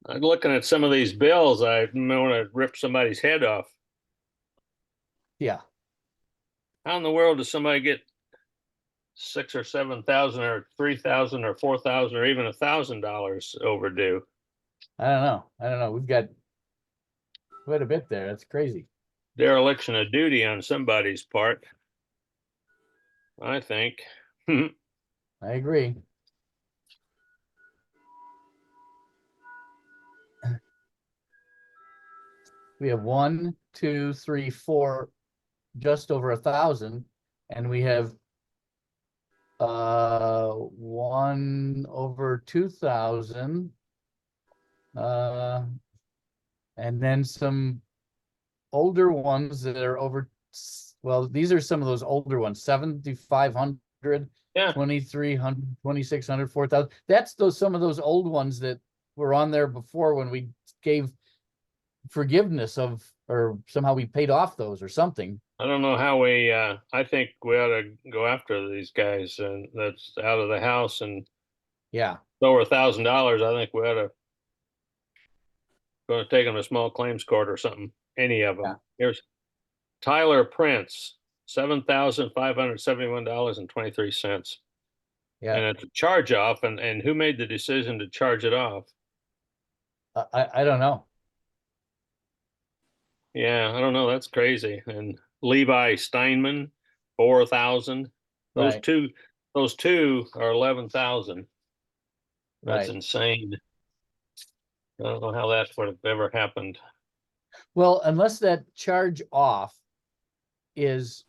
I'm looking at some of these bills. I want to rip somebody's head off. Yeah. How in the world does somebody get 6 or 7,000 or 3,000 or 4,000 or even $1,000 overdue? I don't know. I don't know. We've got quite a bit there. That's crazy. Dereliction of duty on somebody's part, I think. I agree. We have 1, 2, 3, 4, just over 1,000, and we have 1 over 2,000, and then some older ones that are over. Well, these are some of those older ones: 7,500, Yeah. 2,300, 2,600, 4,000. That's some of those old ones that were on there before when we gave forgiveness of, or somehow we paid off those or something. I don't know how we, I think we ought to go after these guys and that's out of the house and Yeah. over $1,000. I think we ought to going to take them to small claims court or something. Any of them. Yeah. Here's Tyler Prince, $7,571.23. Yeah. And it's a charge off. And who made the decision to charge it off? I don't know. Yeah, I don't know. That's crazy. And Levi Steinman, 4,000. Those Right. two are 11,000. That's Right. insane. I don't know how that would have ever happened. Well, unless that charge off is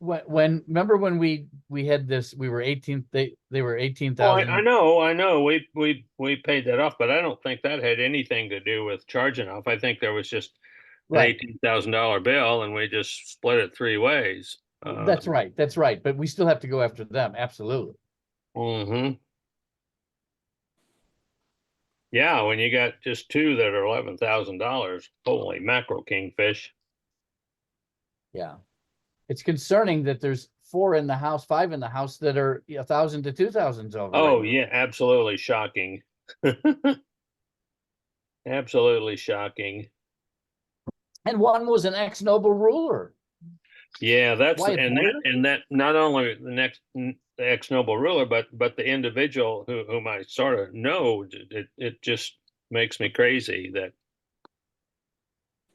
when remember when we had this, we were 18, they were Oh, 18,000. I know. We paid that off, but I don't think that had anything to do with charging off. I think there was just an Right. $18,000 bill, and we just split it 3 ways. That's right. That's right. But we still have to go after them. Absolutely. Mm-hmm. Yeah, when you got just two that are $11,000, holy mackerel, kingfish. Yeah. It's concerning that there's 4 in the house, 5 in the house that are 1,000 to 2,000s over. Oh, right. yeah, absolutely shocking. Absolutely shocking. And one was an ex-noble ruler. Yeah, that's Wyatt Boyer? and that not only the ex-noble ruler, but the individual whom I sort of know. It just makes me crazy that,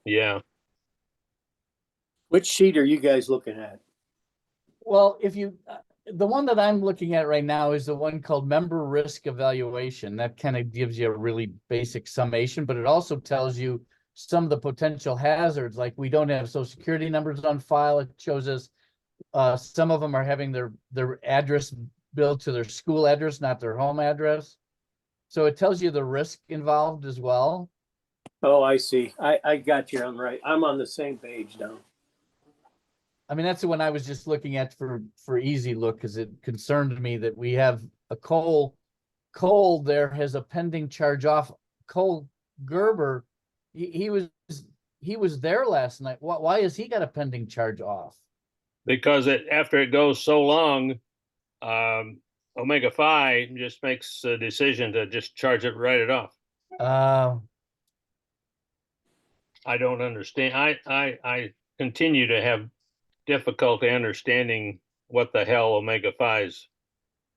yeah. Which sheet are you guys looking at? Well, if you, the one that I'm looking at right now is the one called member risk evaluation. That kind of gives you a really basic summation, but it also tells you some of the potential hazards. Like we don't have social security numbers on file. It shows us some of them are having their address billed to their school address, not their home address. So it tells you the risk involved as well. Oh, I see. I got you on right. I'm on the same page now. I mean, that's the one I was just looking at for easy look, because it concerned me that we have a Cole there has a pending charge off. Cole Gerber, he was there last night. Why has he got a pending charge off? Because after it goes so long, Omega Phi just makes a decision to just charge it, write it off. I don't understand. I continue to have difficulty understanding what the hell Omega Phi's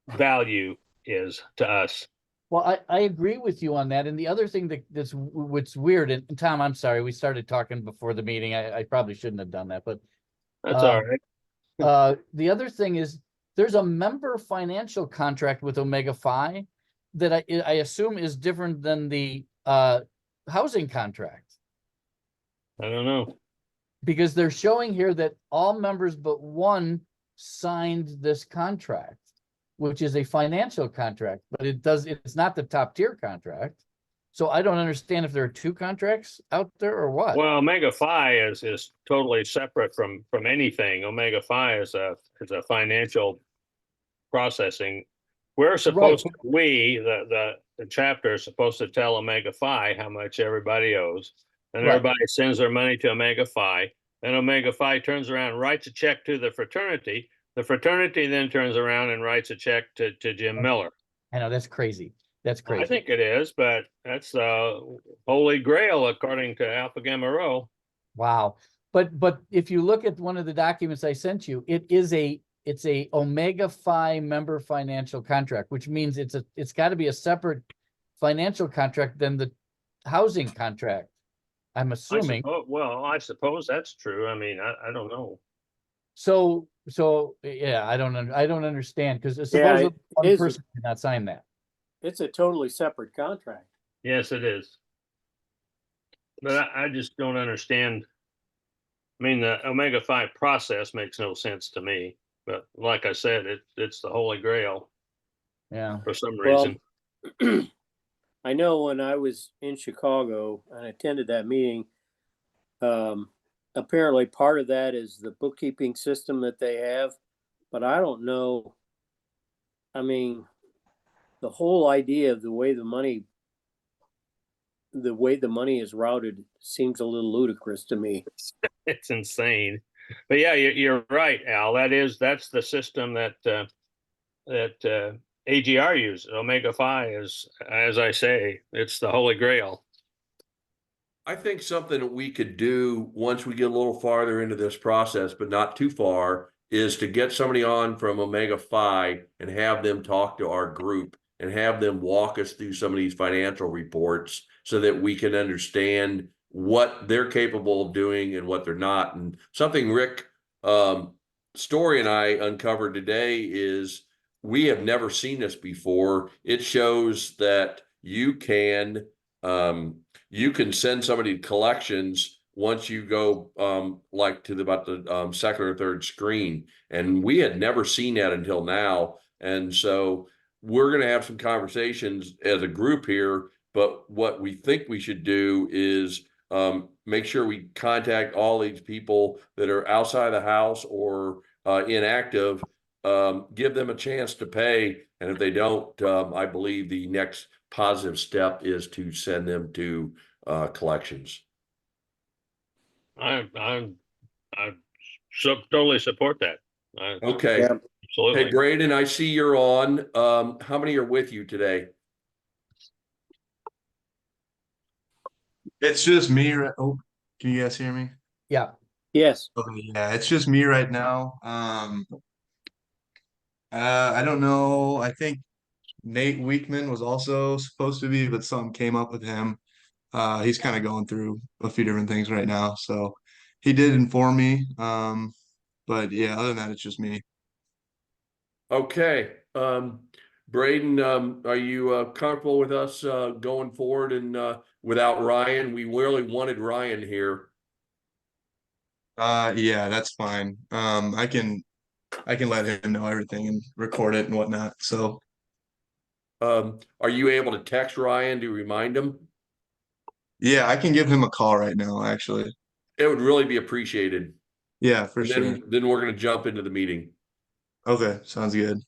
value is to us. Well, I agree with you on that. And the other thing that's what's weird, and Tom, I'm sorry, we started talking before the meeting. I probably shouldn't have done that, but that's all right. The other thing is there's a member financial contract with Omega Phi that I assume is different than the housing contract. I don't know. Because they're showing here that all members but one signed this contract, which is a financial contract, but it's not the top tier contract. So I don't understand if there are 2 contracts out there or what. Well, Omega Phi is totally separate from anything. Omega Phi is a financial processing. We're supposed the chapter is supposed to tell Omega Phi how much everybody owes. And everybody sends their money to Omega Phi. And Omega Phi turns around and writes a check to the fraternity. The fraternity then turns around and writes a check to Jim Miller. I know, that's crazy. That's crazy. I think it is, but that's holy grail according to Alpha Gamma Rho. Wow. But if you look at one of the documents I sent you, it's a Omega Phi member financial contract, which means it's got to be a separate financial contract than the housing contract. I'm assuming. I suppose that's true. I mean, I don't know. So yeah, I don't understand, because Yeah, supposedly it one is. person did not sign that. It's a totally separate contract. Yes, it is. But I just don't understand. I mean, the Omega Phi process makes no sense to me. But like I said, it's the holy grail Yeah. for some Well, reason. I know when I was in Chicago and attended that meeting, apparently part of that is the bookkeeping system that they have, but I don't know. I mean, the whole idea of the way the money is routed seems a little ludicrous to me. It's insane. But yeah, you're right, Al. That's the system that AGR uses. Omega Phi is, as I say, it's the holy grail. I think something that we could do once we get a little farther into this process, but not too far, is to get somebody on from Omega Phi and have them talk to our group and have them walk us through some of these financial reports so that we can understand what they're capable of doing and what they're not. And something Rick Story and I uncovered today is we have never seen this before. It shows that you can send somebody to collections once you go like to about the second or third screen. And we had never seen that until now. And so we're going to have some conversations as a group here. But what we think we should do is make sure we contact all these people that are outside the house or inactive, give them a chance to pay. And if they don't, I believe the next positive step is to send them to collections. I totally support that. Okay. Yeah. Absolutely. Hey, Braden, I see you're on. How many are with you today? It's just me. Oh, can you guys hear me? Yeah. Yes. Okay, yeah, it's just me right now. I don't know. I think Nate Weekman was also supposed to be, but something came up with him. He's kind of going through a few different things right now, so he did inform me. But yeah, other than that, it's just me. Okay. Braden, are you comfortable with us going forward and without Ryan? We really wanted Ryan here. Yeah, that's fine. I can let him know everything and record it and whatnot. So Are you able to text Ryan to remind him? yeah, I can give him a call right now, actually. It would really be appreciated. Yeah, for And sure. then we're going to jump into the meeting. Okay, sounds good.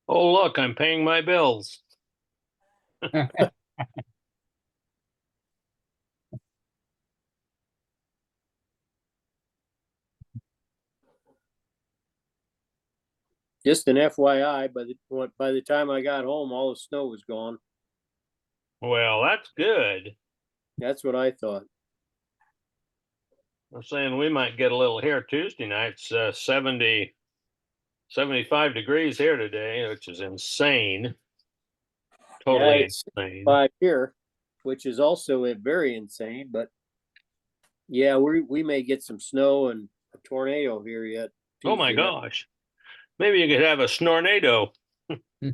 Oh, look, I'm paying my bills. Just an FYI, by the time I got home, all the snow was gone. Well, that's good. That's what I thought. I'm saying we might get a little here Tuesday night. It's 75 degrees here today, which is insane. Totally it's insane. 5 here, which is also very insane. But yeah, we may get some snow and a tornado here yet. Oh my Tuesday night. gosh. Maybe you could have a snornado.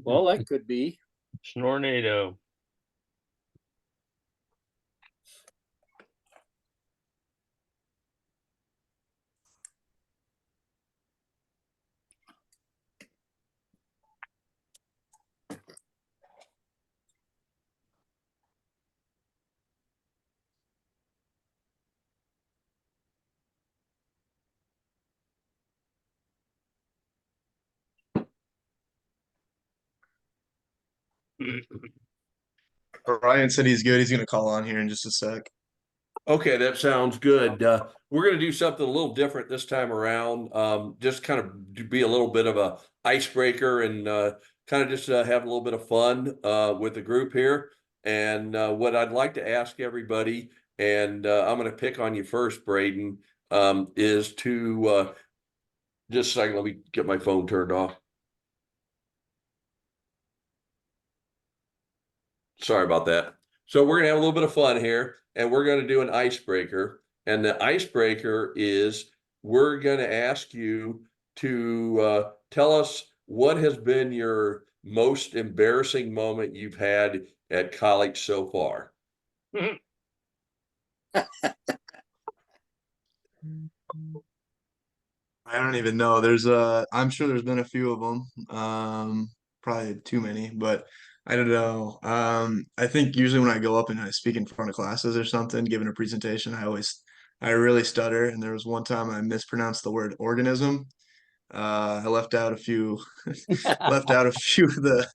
Well, that could be. Snornado. Ryan said he's good. He's gonna call on here in just a sec. Okay, that sounds good. We're going to do something a little different this time around. Just kind of be a little bit of a icebreaker and kind of just have a little bit of fun with the group here. And what I'd like to ask everybody, and I'm going to pick on you first, Braden, is to just a second. Let me get my phone turned off. Sorry about that. So we're gonna have a little bit of fun here, and we're gonna do an icebreaker. And the icebreaker is we're gonna ask you to tell us what has been your most embarrassing moment you've had at college so far. I don't even know. I'm sure there's been a few of them. Probably too many, but I don't know. I think usually when I go up and I speak in front of classes or something, giving a presentation, I really stutter. And there was one time I mispronounced the word organism. I left out a few, left out a few of the,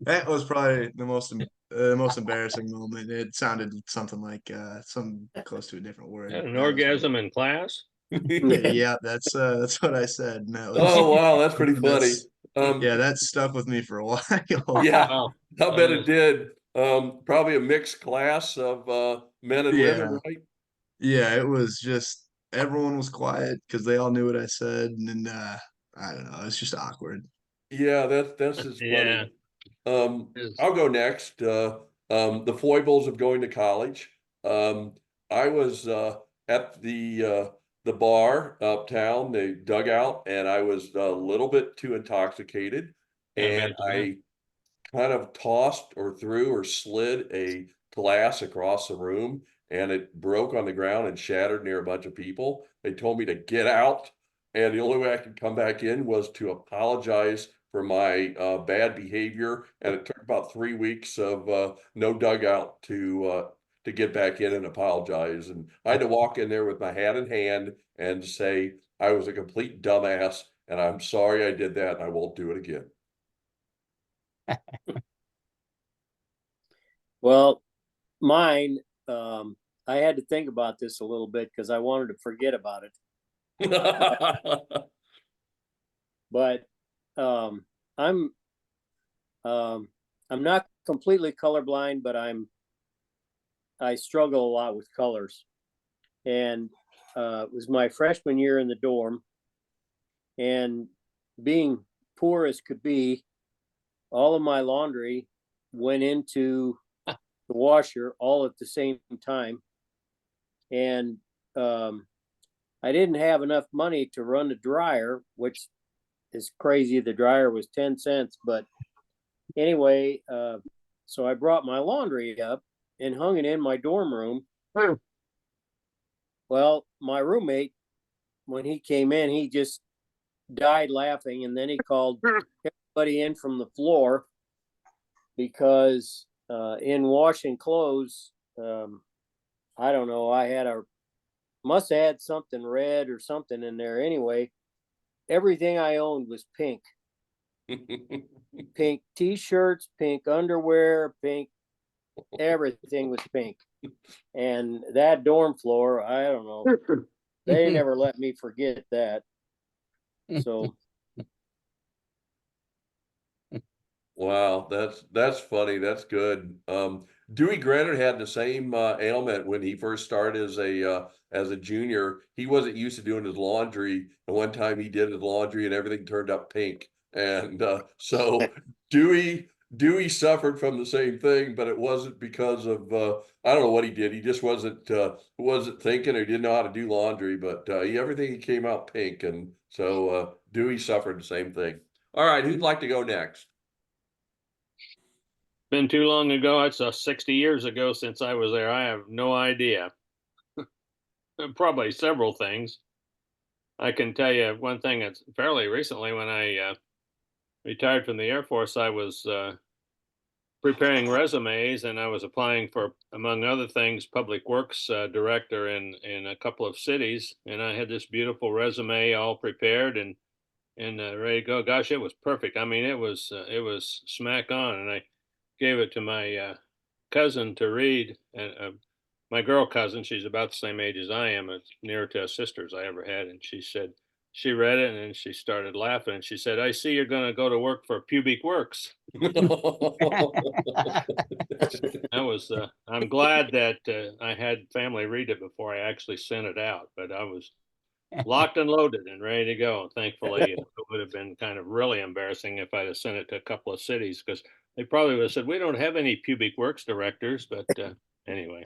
that was probably the most embarrassing moment. It sounded something like, some close to a different word. An That was orgasm in class? yeah, that's what I said. And that was Oh wow, that's pretty funny. that's yeah, that stuck with me for a while. Yeah, Oh, I bet it did. Probably a mixed class of men and Yeah. women, right? Yeah, it was just everyone was quiet because they all knew what I said, and then I don't know, it's just awkward. Yeah, that's just yeah. funny. I'll go next. The foibles of going to college. I was at the bar uptown, the dugout, and I was a little bit too intoxicated, I and imagine that. I kind of tossed or threw or slid a glass across the room, and it broke on the ground and shattered near a bunch of people. They told me to get out, and the only way I could come back in was to apologize for my bad behavior. And it took about 3 weeks of no dugout to get back in and apologize. And I had to walk in there with my hat in hand and say I was a complete dumbass, and I'm sorry I did that, and I won't do it again. Well, mine, I had to think about this a little bit because I wanted to forget about it. But I'm not completely colorblind, but I struggle a lot with colors. And it was my freshman year in the dorm, and being poor as could be, all of my laundry went into the washer all at the same time. And I didn't have enough money to run the dryer, which is crazy. The dryer was 10 cents. But anyway, so I brought my laundry up and hung it in my dorm room. Well, my roommate, when he came in, he just died laughing. And then he called everybody in from the floor because in washing clothes, I don't know, must have had something red or something in there. Anyway, everything I owned was pink. Pink t-shirts, pink underwear, pink, everything was pink. And that dorm floor, I don't know, they never let me forget that. So Wow, that's funny. That's good. Dewey Grenard had the same ailment when he first started as a junior. He wasn't used to doing his laundry, and one time he did his laundry and everything turned up pink. And so Dewey suffered from the same thing, but it wasn't because of I don't know what he did. He just wasn't thinking, or he didn't know how to do laundry. But everything came out pink, and so Dewey suffered the same thing. All right, who'd like to go next? Been too long ago. It's 60 years ago since I was there. I have no idea. Probably several things. I can tell you one thing that's fairly recently. When I retired from the Air Force, I was preparing resumes, and I was applying for, among other things, public works director in a couple of cities. And I had this beautiful resume all prepared, and and ready to go. Gosh, it was perfect. I mean, it was smack on, and I gave it to my cousin to read, and my girl cousin. She's about the same age as I am. It's nearer to sisters I ever had, and she said she read it and then she started laughing, and she said, "I see you're going to go to work for Pubic Works." That was. I'm glad that I had family read it before I actually sent it out, but I was locked and loaded and ready to go. Thankfully, it would have been kind of really embarrassing if I'd have sent it to a couple of cities, because they probably would have said, "We don't have any Pubic Works directors." But anyway,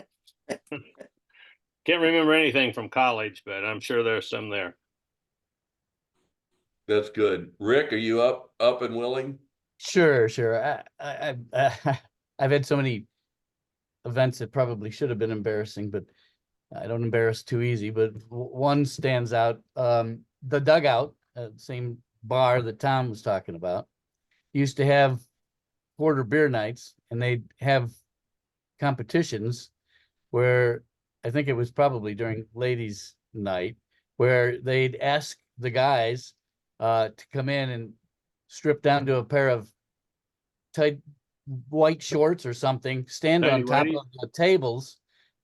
can't remember anything from college, but I'm sure there's some there. That's good. Rick, are you up and willing? Sure. I've had so many events that probably should have been embarrassing, but I don't embarrass too easy. But one stands out. The Dugout, same bar that Tom was talking about, used to have quarter beer nights, and they'd have competitions where I think it was probably during ladies' night, where they'd ask the guys to come in and strip down to a pair of tight white shorts or something, stand on top of the tables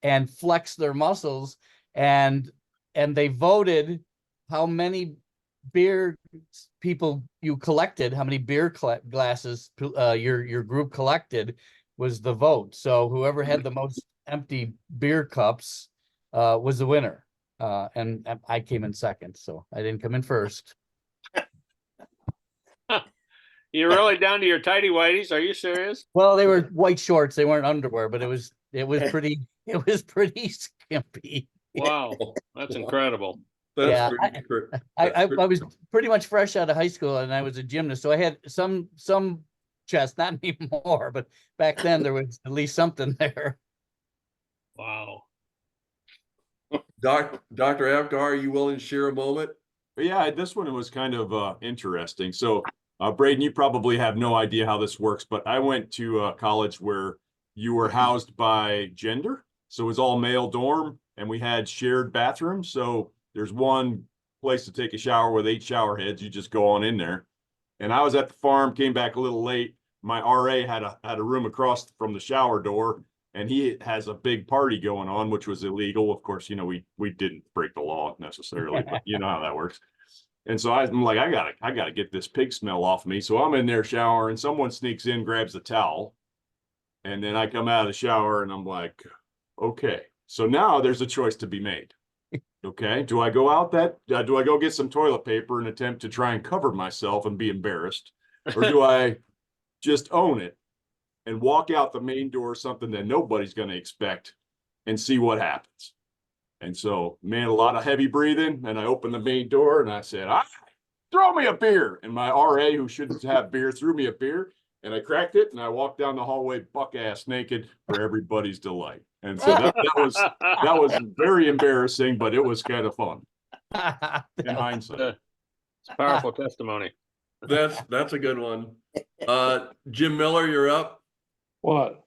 and flex their muscles, and they voted how many beer people you collected, how many beer glasses your group collected was the vote. So whoever had the most empty beer cups was the winner. And I came in second, so I didn't come in first. You're really down to your tighty whities. Are you serious? Well, they were white shorts. They weren't underwear, but it was pretty skimpy. Wow, that's incredible. Yeah, I was pretty much fresh out of high school, and I was a gymnast, so I had some chest, not anymore, but back then there was at least something there. Wow. Dr. Apgar, are you willing to share a moment? Yeah, this one was kind of interesting. So, Braden, you probably have no idea how this works, but I went to college where you were housed by gender. So it was all male dorm, and we had shared bathrooms. So there's one place to take a shower with 8 shower heads. You just go on in there. And I was at the farm, came back a little late. My RA had a room across from the shower door, and he has a big party going on, which was illegal. Of course, we didn't break the law necessarily, but you know how that works. And so I'm like, I gotta get this pig smell off me. So I'm in there showering. Someone sneaks in, grabs the towel, and then I come out of the shower and I'm like, okay. So now there's a choice to be made. Okay, do I go get some toilet paper and attempt to try and cover myself and be embarrassed, or do I just own it and walk out the main door, something that nobody's going to expect, and see what happens? And so, man, a lot of heavy breathing, and I opened the main door and I said, throw me a beer. And my RA, who shouldn't have beer, threw me a beer, and I cracked it, and I walked down the hallway buck ass naked for everybody's delight. And so that was very embarrassing, but it was kind of fun in hindsight. It's a powerful testimony. That's a good one. Jim Miller, you're up. What?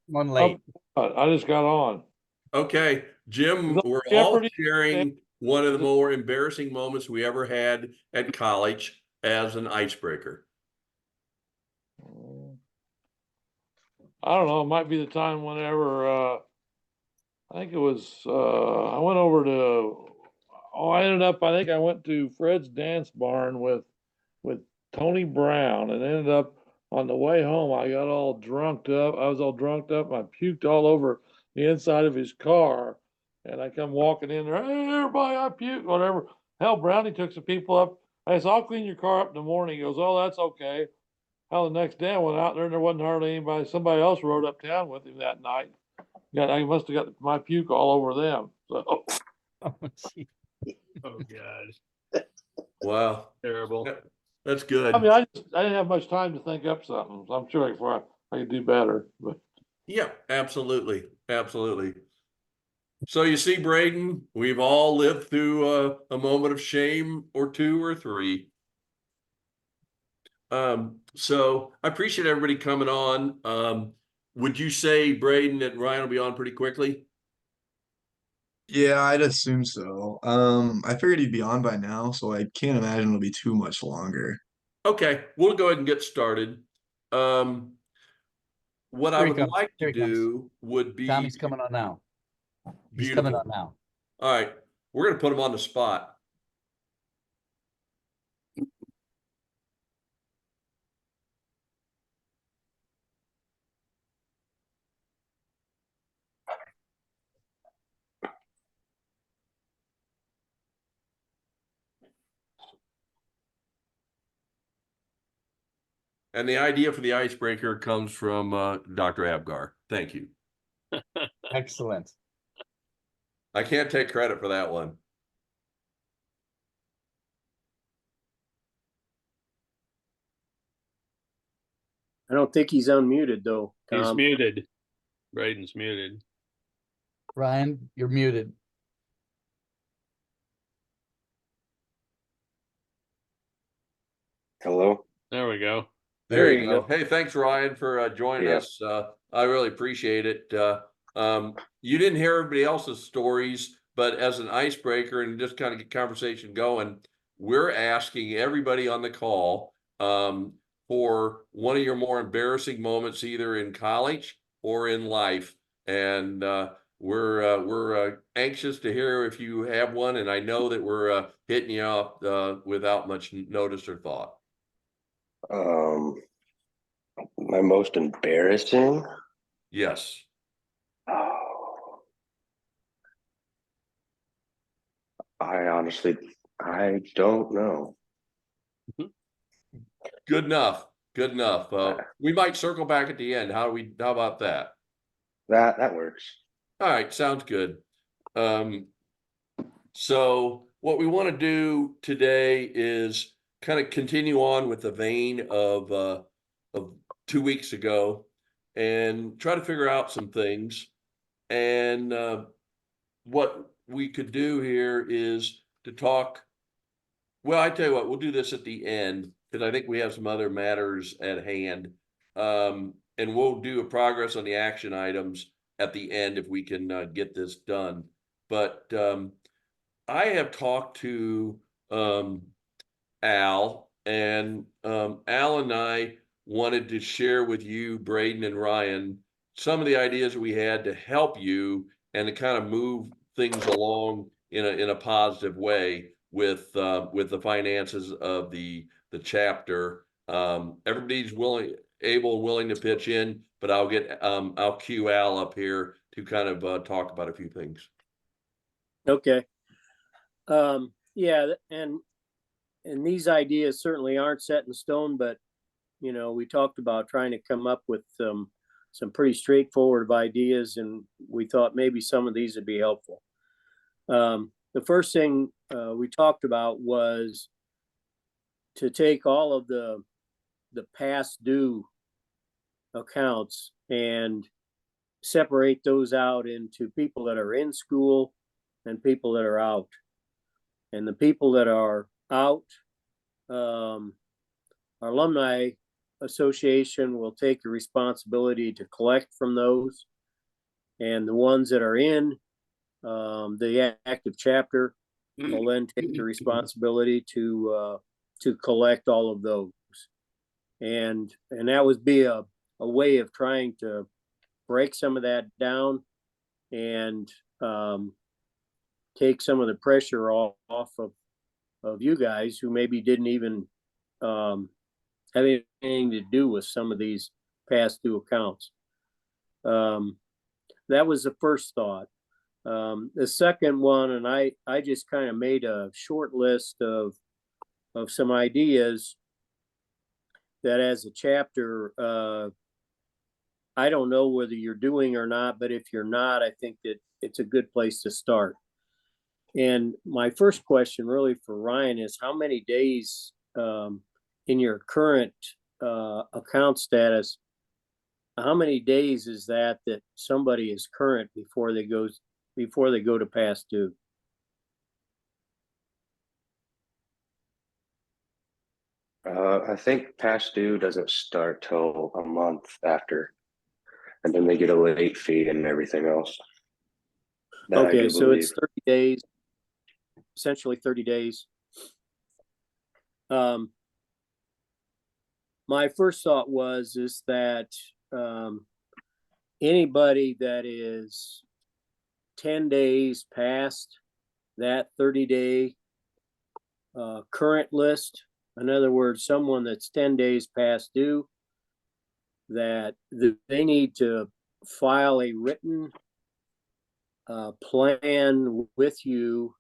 One late. I just got on. Okay, Jim, we're all sharing one of the more embarrassing moments we ever had at college as an icebreaker. I don't know. It might be the time whenever I think it was. I went over to. I think I went to Fred's Dance Barn with Tony Brown, and ended up on the way home. I got all drunked up. I was all drunked up. I puked all over the inside of his car, and I come walking in there. Hey, everybody, I puked. Whatever. Hell, Brownie took some people up. I said, I'll clean your car up in the morning. He goes, oh, that's okay. Hell, the next day I went out there and there wasn't hardly anybody. Somebody else rode uptown with him that night. I must have got my puke all over them. So. Oh God! Wow, Terrible. That's good. I mean, I didn't have much time to think up something. So I'm sure I could do better. But yeah, absolutely. So you see, Braden, we've all lived through a moment of shame or 2 or 3. So I appreciate everybody coming on. Would you say, Braden, that Ryan will be on pretty quickly? Yeah, I'd assume so. I figured he'd be on by now, so I can't imagine it'll be too much longer. Okay, we'll go ahead and get started. What I Here he would comes. like to Here he comes. do would be Tommy's coming on now. He's coming on beautiful. now. All right, we're gonna put him on the spot. And the idea for the icebreaker comes from Dr. Abgar. Thank you. Excellent. I can't take credit for that one. I don't think he's unmuted though, He's Tom. muted. Braden's muted. Ryan, you're muted. Hello. There we go. There you go. Hey, thanks, Ryan, for joining Yeah. us. I really appreciate it. You didn't hear everybody else's stories, but as an icebreaker and just kind of get conversation going, we're asking everybody on the call for one of your more embarrassing moments, either in college or in life. And we're anxious to hear if you have one. And I know that we're hitting you up without much notice or thought. My most embarrassing. Yes. Oh, I don't know. Good enough. Good enough. We might circle back at the end. How about that? That works. All right, sounds good. So what we want to do today is kind of continue on with the vein of 2 weeks ago and try to figure out some things. And what we could do here is to talk. Well, I tell you what, we'll do this at the end because I think we have some other matters at hand. And we'll do a progress on the action items at the end if we can get this done. But I have talked to Al, and Al and I wanted to share with you, Braden and Ryan, some of the ideas we had to help you and to kind of move things along in a positive way with the finances of the chapter. Everybody's able and willing to pitch in, but I'll cue Al up here to kind of talk about a few things. Okay. Yeah, and these ideas certainly aren't set in stone, but you know, we talked about trying to come up with some pretty straightforward ideas, and we thought maybe some of these would be helpful. The first thing we talked about was to take all of the past due accounts and separate those out into people that are in school and people that are out. And the people that are out, our alumni association will take the responsibility to collect from those. And the ones that are in the active chapter will then take the responsibility to collect all of those. And that would be a way of trying to break some of that down and take some of the pressure off of you guys who maybe didn't even have anything to do with some of these past due accounts. That was the first thought. The second one, and I just kind of made a short list of some ideas that as a chapter, I don't know whether you're doing or not, but if you're not, I think that it's a good place to start. And my first question really for Ryan is how many days in your current account status, how many days is that somebody is current before they go to past due? I think past due doesn't start till a month after, and then they get a late fee and everything else. That I Okay, do so it's believe. 30 days, essentially 30 days. My first thought is that anybody that is 10 days past that 30-day current list, in other words, someone that's 10 days past due, that they need to file a written plan with you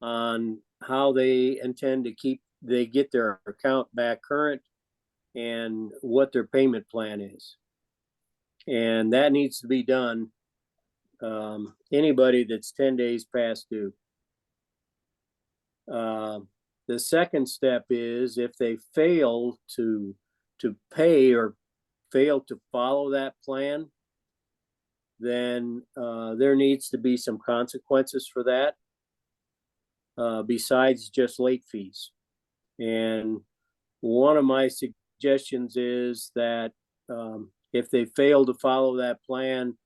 on how they intend to get their account back current and what their payment plan is. And that needs to be done. Anybody that's 10 days past due. The second step is if they fail to pay or fail to follow that plan, then there needs to be some consequences for that, besides just late fees. And one of my suggestions is that if they fail to follow that plan,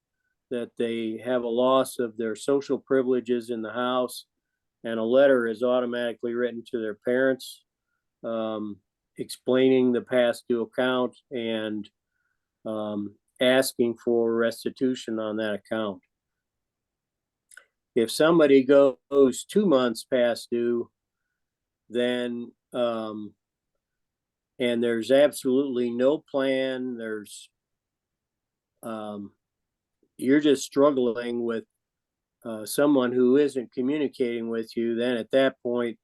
that they have a loss of their social privileges in the house, and a letter is automatically written to their parents explaining the past due account and asking for restitution on that account. If somebody goes 2 months past due, then and there's absolutely no plan, you're just struggling with someone who isn't communicating with you, then at that point,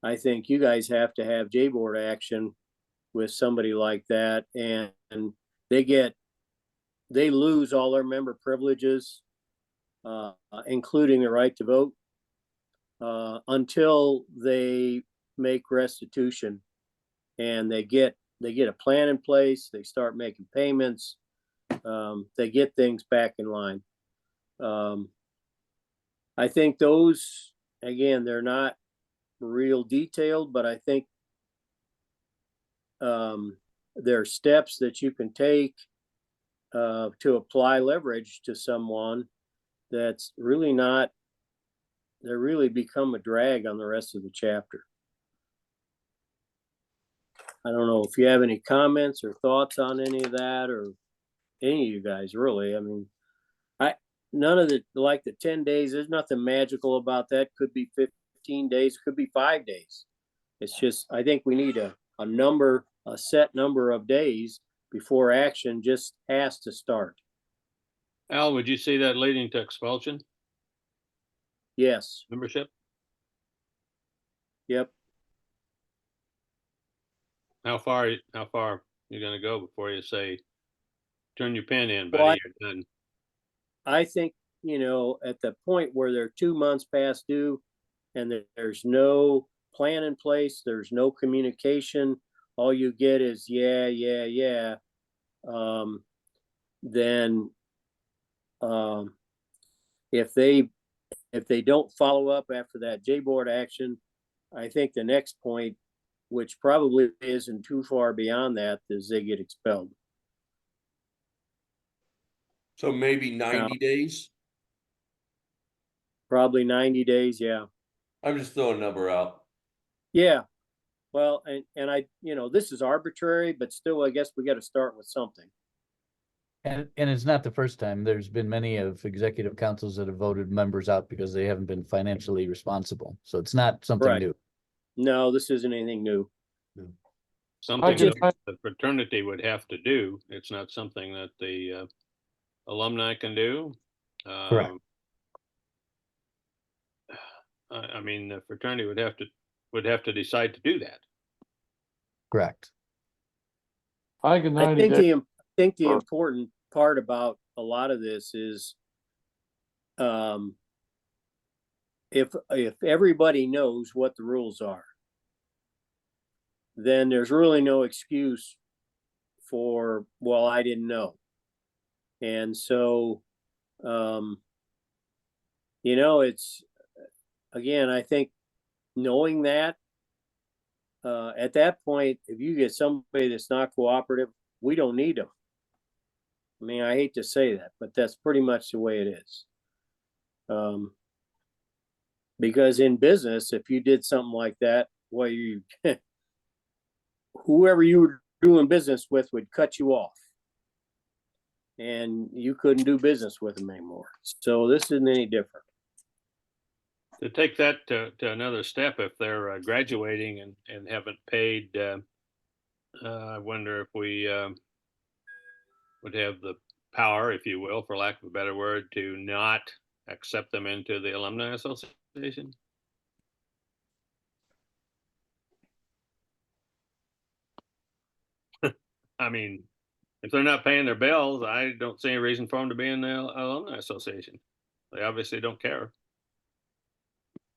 I think you guys have to have J-board action with somebody like that, and they lose all their member privileges, including the right to vote, until they make restitution, and they get a plan in place. They start making payments. They get things back in line. I think those, again, they're not real detailed, but I think there are steps that you can take to apply leverage to someone that's really not, they really become a drag on the rest of the chapter. I don't know if you have any comments or thoughts on any of that, or any of you guys, really. I mean, none of the, like the 10 days, there's nothing magical about that. Could be 15 days, could be 5 days. It's just, I think we need a set number of days before action just has to start. Al, would you see that leading to expulsion Yes. membership? Yep. How far you gonna go before you say, turn your pen in, Well, buddy, you're done? I think, at the point where they're 2 months past due and there's no plan in place, there's no communication, all you get is yeah. Then if they don't follow up after that J-board action, I think the next point, which probably isn't too far beyond that, is they get expelled. So maybe 90 days? Probably 90 days, yeah. I'm just throwing a number out. Yeah. Well, and I, this is arbitrary, but still, I guess we got to start with something. And it's not the first time. There's been many of executive councils that have voted members out because they haven't been financially responsible. So it's not something Right. new. No, this isn't anything new. Something can- that the fraternity would have to do. It's not something that the alumni can do. Correct. I mean, the fraternity would have to decide to do that. Correct. I think I 90 days. think the important part about a lot of this is, if everybody knows what the rules are, then there's really no excuse for, well, I didn't know. And so, it's, again, I think knowing that, at that point, if you get somebody that's not cooperative, we don't need them. I mean, I hate to say that, but that's pretty much the way it is. Because in business, if you did something like that, well, you whoever you were doing business with would cut you off, and you couldn't do business with them anymore. So this isn't any different. To take that to another step, if they're graduating and haven't paid, I wonder if we would have the power, if you will, for lack of a better word, to not accept them into the alumni association. I mean, if they're not paying their bills, I don't see any reason for them to be in the alumni association. They obviously don't care.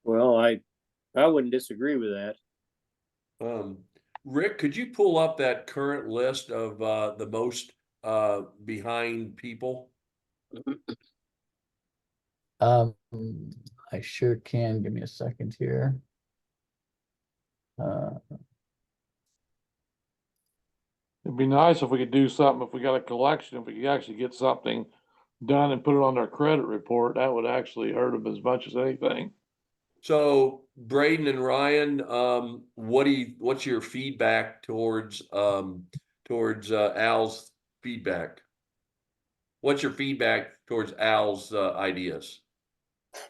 Well, I wouldn't disagree with that. Rick, could you pull up that current list of the most behind people? I sure can. Give me a second here. It'd be nice if we could do something, if we got a collection, if we could actually get something done and put it on their credit report, that would actually hurt them as much as anything. So Braden and Ryan, what's your feedback towards Al's feedback? What's your feedback towards Al's ideas?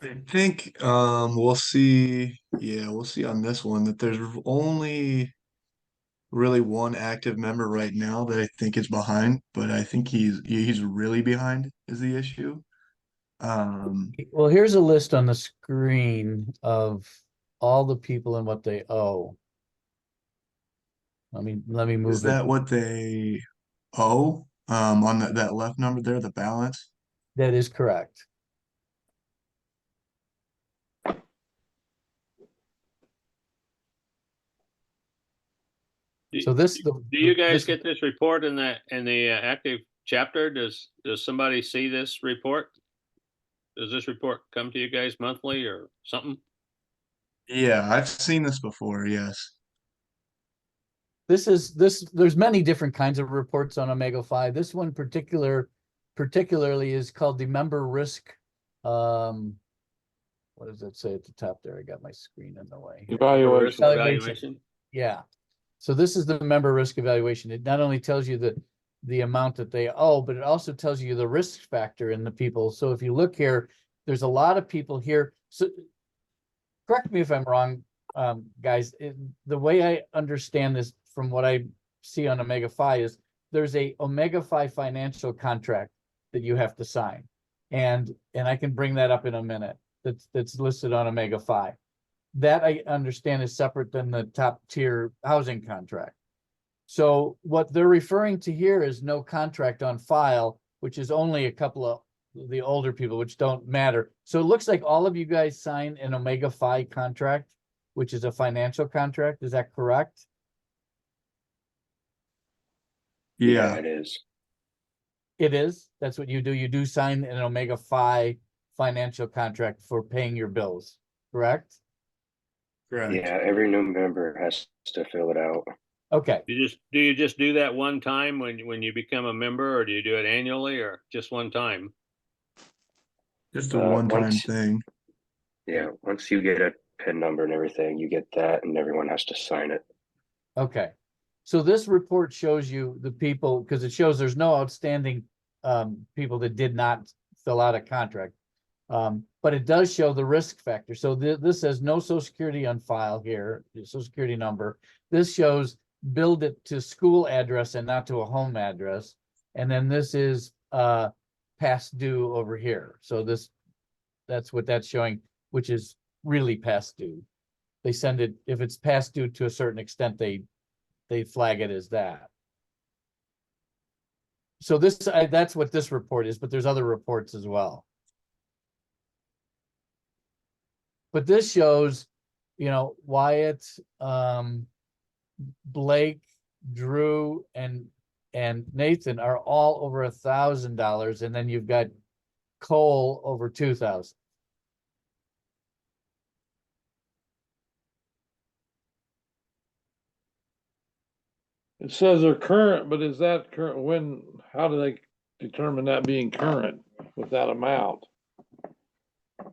I think we'll see. Yeah, we'll see on this one that there's only really one active member right now that I think is behind, but I think he's really behind is the issue. Well, here's a list on the screen of all the people and what they owe. Let me move Is that what they owe? On that left number there, the balance? That is correct. So this Do you guys get this report in the active chapter? Does somebody see this report? Does this report come to you guys monthly or something? Yeah, I've seen this before, yes. There's many different kinds of reports on Omega 5. This one particularly is called the member risk. What does it say at the top there? I got my screen in the way. Evaluation. Yeah. So this is the member risk evaluation. It not only tells you the amount that they owe, but it also tells you the risk factor in the people. So if you look here, there's a lot of people here. So correct me if I'm wrong, guys. The way I understand this from what I see on Omega Phi is there's a Omega Phi financial contract that you have to sign. And I can bring that up in a minute. That's listed on Omega Phi. That I understand is separate than the top tier housing contract. So what they're referring to here is no contract on file, which is only a couple of the older people, which don't matter. So it looks like all of you guys sign an Omega Phi contract, which is a financial contract. Is that correct? Yeah, it is. It is. That's what you do. You do sign an Omega Phi financial contract for paying your bills, correct? correct. Yeah, every new member has to fill it out. Okay. Do you just do that one time when you become a member, or do you do it annually, or just one time? Just a one-time once- thing. Yeah, once you get a PIN number and everything, you get that, and everyone has to sign it. Okay. So this report shows you the people, because it shows there's no outstanding people that did not fill out a contract. But it does show the risk factor. So this says no Social Security on file here, the Social Security number. This shows billed it to school address and not to a home address. And then this is past due over here. So that's what that's showing, which is really past due. They send it, if it's past due to a certain extent, they flag it as that. So that's what this report is, but there's other reports as well. But this shows, Wyatt, Blake, Drew, and Nathan are all over $1,000, and then you've got Cole over 2,000. It says they're current, but is that current? How do they determine that being current with that amount?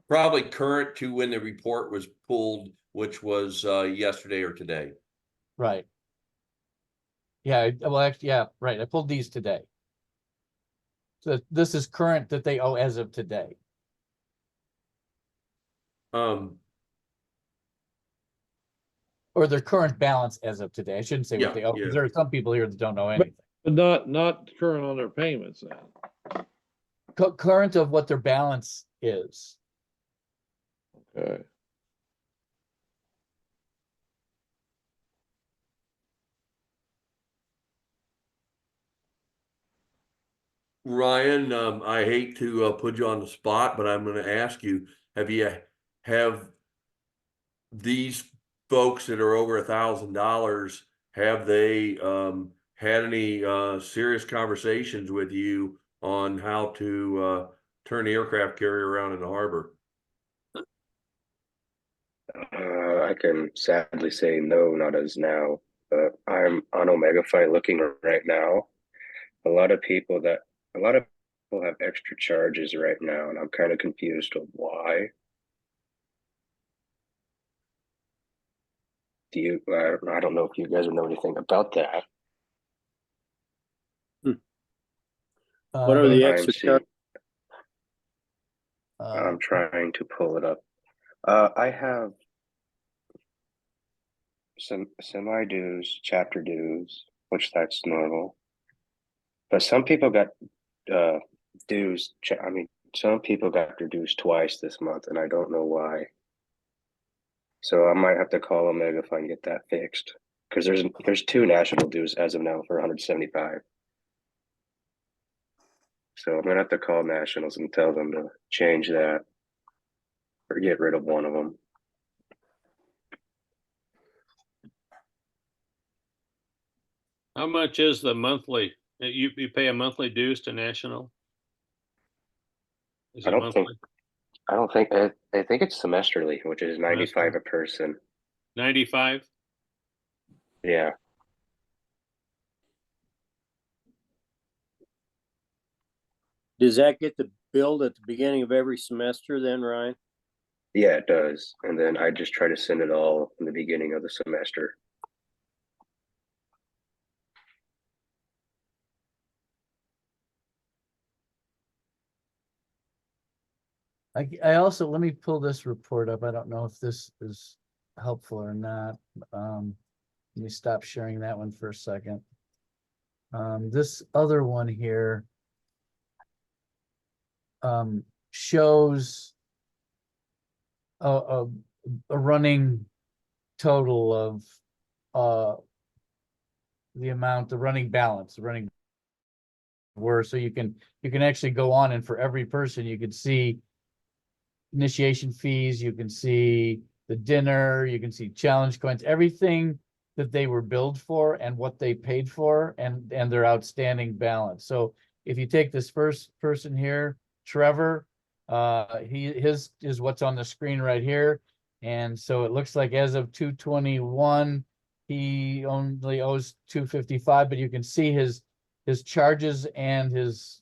Probably current to when the report was pulled, which was yesterday or today. Right. Yeah, well, actually, yeah, right. I pulled these today. So this is current that they owe as of today. Or their current balance as of today. I shouldn't say Yeah, what they owe, yeah. because there are some people here that don't know anything. But not current on their payments then. Current of what their balance is. Okay. Ryan, I hate to put you on the spot, but I'm going to ask you: have these folks that are over $1,000 have they had any serious conversations with you on how to turn the aircraft carrier around in the harbor? I can sadly say no, not as now. But I'm on Omega Fight looking right now. A lot of people have extra charges right now, and I'm kind of confused of why. I don't know if you guys know anything about that. What are the I'm extra seeing, charges? I'm trying to pull it up. I have some semi dues, chapter dues, which that's normal. But some people got dues. I mean, some people got their dues twice this month, and I don't know why. So I might have to call Omega if I can get that fixed, because there's two national dues as of now for 175. So I'm gonna have to call nationals and tell them to change that or get rid of one of them. How much is the monthly? You pay a monthly dues to National? Is I it don't monthly? think I think it's semesterly, which is 95 a person. 95? Yeah. Does that get the billed at the beginning of every semester then, Ryan? Yeah, it does. And then I just try to send it all in the beginning of the semester. I also, let me pull this report up. I don't know if this is helpful or not. Let me stop sharing that one for a second. This other one here shows a running total of the amount, the running balance, the running were, so you can actually go on, and for every person you can see initiation fees, you can see the dinner, you can see challenge coins, everything that they were billed for and what they paid for, and their outstanding balance. So if you take this first person here, Trevor, his is what's on the screen right here. And so it looks like as of 2/21, he only owes 255, but you can see his charges and his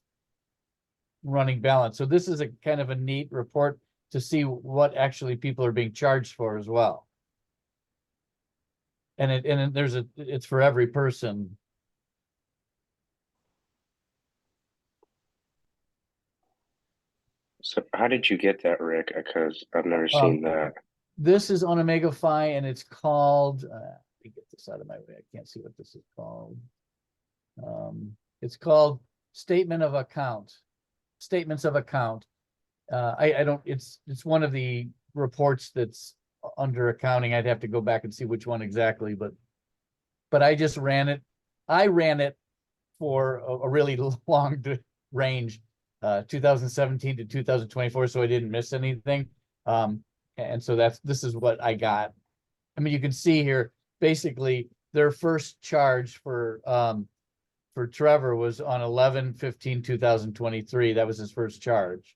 running balance. So this is a kind of a neat report to see what actually people are being charged for as well. And it's for every person. So how did you get that, Rick? Because I've never seen that. This is on Omega Phi, and it's called, let me get this out of my way. I can't see what this is called. It's called Statement of Account. Statements of Account. I don't, it's one of the reports that's under accounting. I'd have to go back and see which one exactly, but I just ran it. I ran it for a really long range, 2017 to 2024, so I didn't miss anything. And so this is what I got. I mean, you can see here, basically their first charge for Trevor was on 11/15/2023. That was his first charge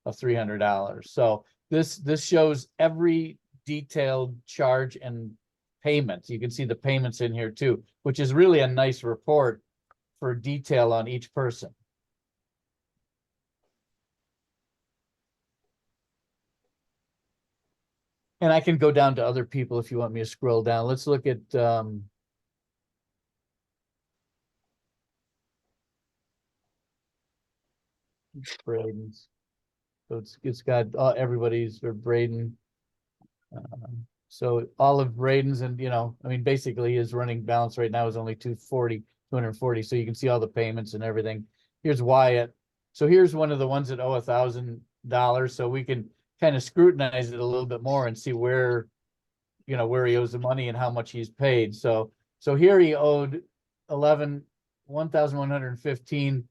of $300. So this shows every detailed charge and payments. You can see the payments in here too, which is really a nice report for detail on each person. And I can go down to other people if you want me to scroll down. Let's look at, Braden's. So it's got everybody's for Braden. So all of Braden's, and I mean, basically his running balance right now is only 240. So you can see all the payments and everything. Here's Wyatt. So here's one of the ones that owe $1,000. So we can kind of scrutinize it a little bit more and see where he owes the money and how much he's paid. So here he owed $1,115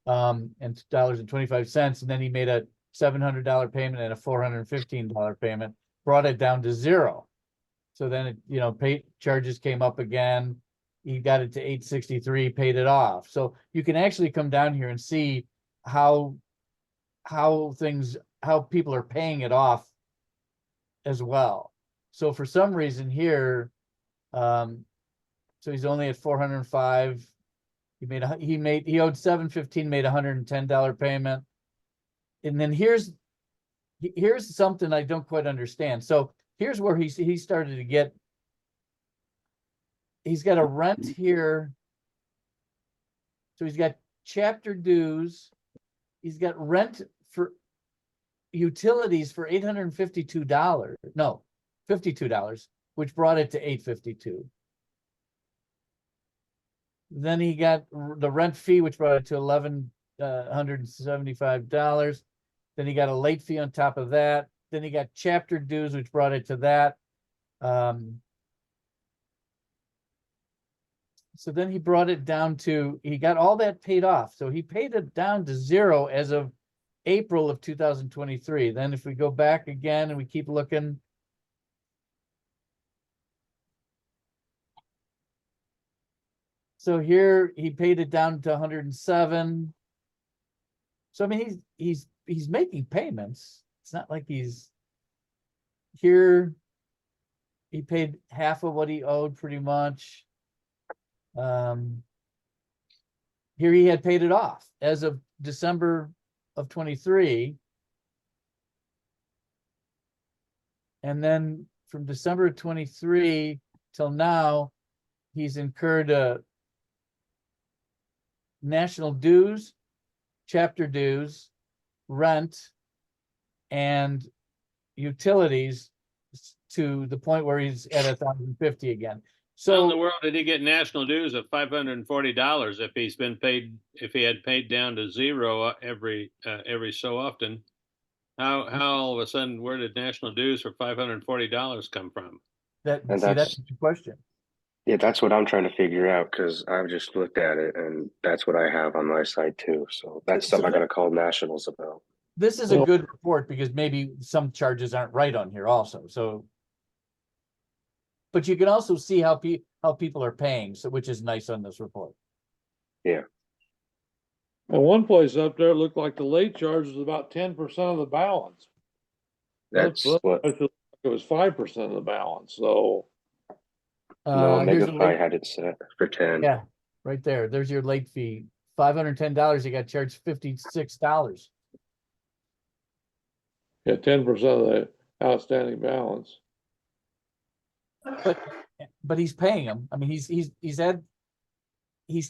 and $25, and then he made a $700 payment and a $415 payment, brought it down to zero. So then pay charges came up again. He got it to 863, paid it off. So you can actually come down here and see how people are paying it off as well. So for some reason here, so he's only at 405. He owed 715, made $110 payment. And then here's something I don't quite understand. So here's where he started to get, he's got a rent here. So he's got chapter dues. He's got rent for utilities for $852. No, $52, which brought it to $852. Then he got the rent fee, which brought it to $1,175. Then he got a late fee on top of that. Then he got chapter dues, which brought it to that. So then he brought it down to, he got all that paid off. So he paid it down to zero as of April of 2023. Then if we go back again and we keep looking, so here he paid it down to 107. So I mean, he's making payments. It's not like he's here. He paid half of what he owed pretty much. Here he had paid it off as of December of 23. And then from December of 23 till now, he's incurred national dues, chapter dues, rent, and utilities to the point where he's at 1,050 again. So in the world did he get national dues of $540 if he's been paid, if he had paid down to zero every so often? How all of a sudden, where did national dues for $540 come from? That's the question. Yeah, that's what I'm trying to figure out, because I've just looked at it and that's what I have on my side too. So that's something I gotta call nationals about. This is a good report because maybe some charges aren't right on here also. So, but you can also see how people are paying, so which is nice on this report. Yeah. Well, one place up there, it looked like the late charge was about 10% of the balance. That's what It was 5% of the balance, so. no, Here's Mega Fi had it set for 10. Yeah, right there. There's your late fee. $510. You got charged $56. Yeah, 10% of the outstanding balance. But he's paying them. I mean, he's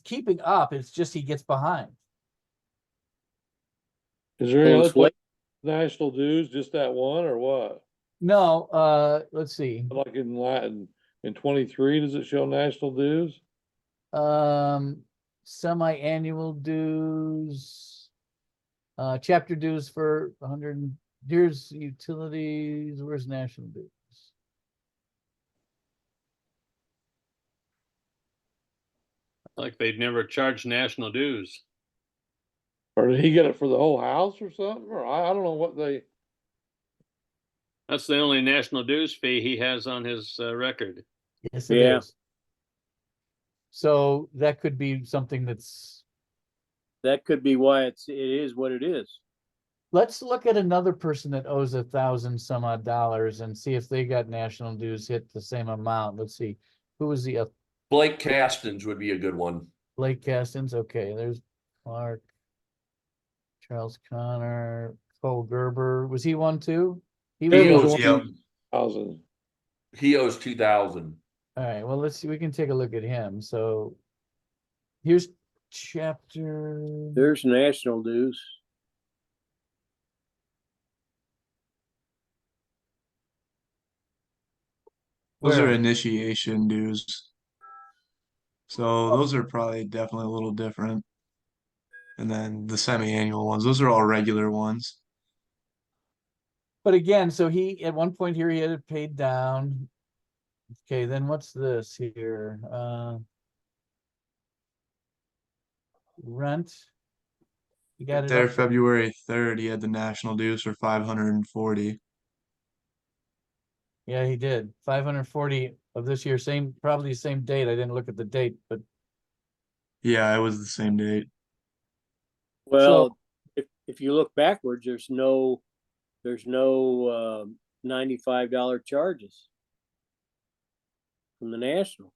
keeping up. It's just he gets behind. Is there any other place, national dues, just that one or what? No, let's see. Like in Latin, in 23, does it show national dues? Semi-annual dues, chapter dues for 100. Here's utilities. Where's national dues? Like they'd never charged national dues. Or did he get it for the whole house or something? Or I don't know what they. That's the only national dues fee he has on his record. Yes, it is. So that could be something that could be why it is what it is. Let's look at another person that owes $1,000 some odd dollars and see if they got national dues hit the same amount. Let's see. Who was the Blake Castens would be a good one. Blake Castens? Okay, there's Clark, Charles Connor, Cole Gerber. Was he one too? He He was was Yep. 2,000. He owes 2,000. All right, well, let's see, we can take a look at him. So here's chapter, There's national dues. Those are where? initiation dues. So those are probably definitely a little different. And then the semi-annual ones, those are all regular ones. But again, so he, at one point here, he had it paid down. Okay, then what's this here? Rent. You got it There, up to, February 3rd, he had the national dues for 540. yeah, he did. 540 of this year, same, probably the same date. I didn't look at the date, but Yeah, it was the same date. Well, if you look backwards, there's no $95 charges from the national.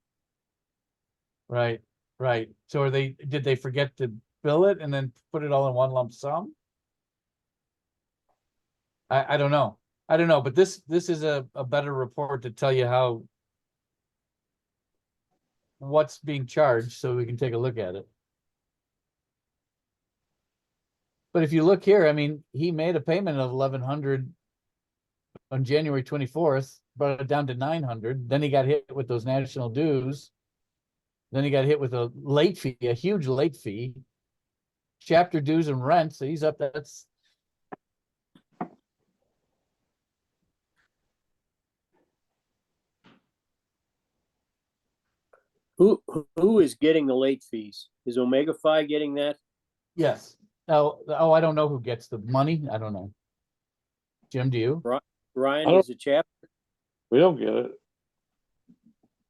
right, right. So did they forget to bill it and then put it all in one lump sum? I don't know. I don't know, but this is a better report to tell you what's being charged, so we can take a look at it. But if you look here, I mean, he made a payment of 1,100 on January 24th, brought it down to 900. Then he got hit with those national dues. Then he got hit with a late fee, a huge late fee, chapter dues and rent. So he's up. That's Who is getting the late fees? Is Omega Phi getting that? yes. Oh, I don't know who gets the money. I don't know. Jim, do you? Ryan is a chapter. We don't get it.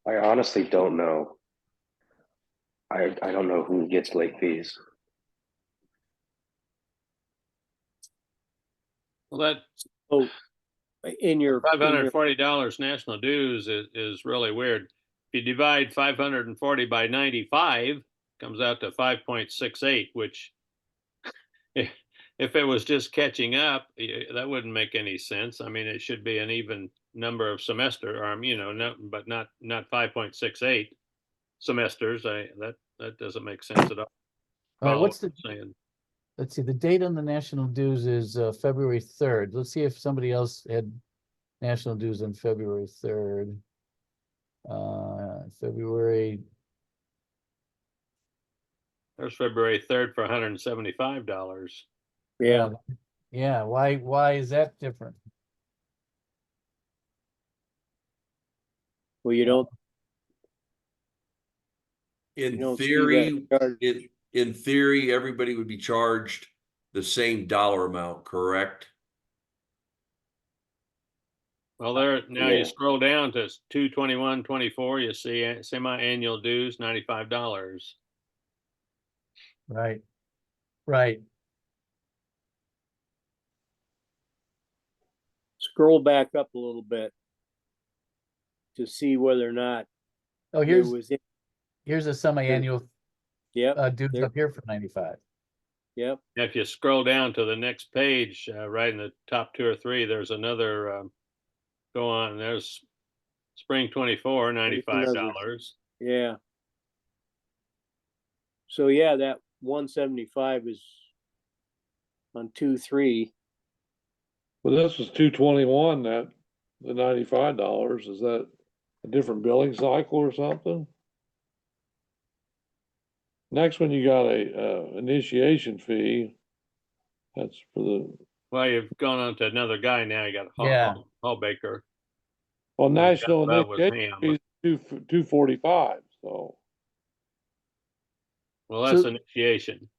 I honestly don't know. I don't know who gets late fees. Well, that Oh, in your $540 national dues is really weird. If you divide 540 by 95, comes out to 5.68, which if it was just catching up, that wouldn't make any sense. I mean, it should be an even number of semester, or but not 5.68 semesters. That doesn't make sense at all. All right, what's Follow what I'm saying? let's see, the date on the national dues is February 3rd. Let's see if somebody else had national dues on February 3rd. February, There's February 3rd for $175. Yeah. yeah, why is that different? Well, you don't In don't see theory, that charge. in theory, everybody would be charged the same dollar amount, correct? Well, there now Yeah. you scroll down to 221.24. You see semi-annual dues, $95. Right, right. Scroll back up a little bit to see whether or not Oh, there was. here's a semi-annual Yep. dues there- up here for 95. Yep. If you scroll down to the next page, right in the top two or three, there's another go on. There's spring 24, $95. Yeah. So yeah, that 175 is on 2-3. But this was 221, that the $95. Is that a different billing cycle or something? Next one, you got a initiation fee. That's for the, Well, you've gone on to another guy now. You got Yeah. Hall Baker. well, national That was initiation Ham. fee is 245, so. Well, that's So- initiation.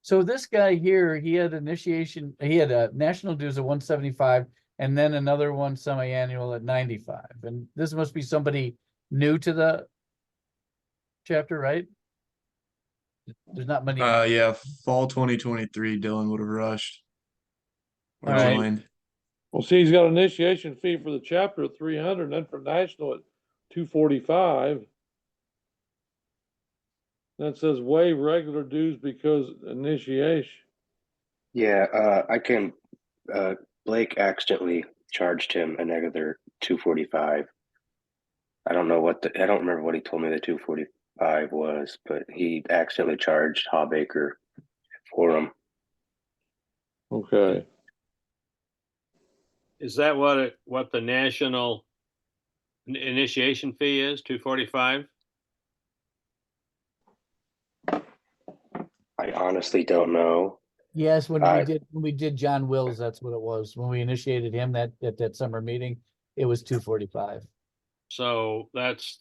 So this guy here, he had a national dues of 175 and then another one semi-annual at 95. And this must be somebody new to the chapter, right? There's not many. Yeah, fall 2023, Dylan would have rushed or All right. joined. Well, see, he's got an initiation fee for the chapter at 300, and then for national at 245. That says waive regular dues because initiation. Yeah, I can Blake accidentally charged him another 245. I don't remember what he told me the 245 was, but he accidentally charged Hawbaker for him. Okay. Is that what the national initiation fee is, 245? I honestly don't know. Yes, when I- we did John Wills, that's what it was. When we initiated him at that summer meeting, it was 245. So that's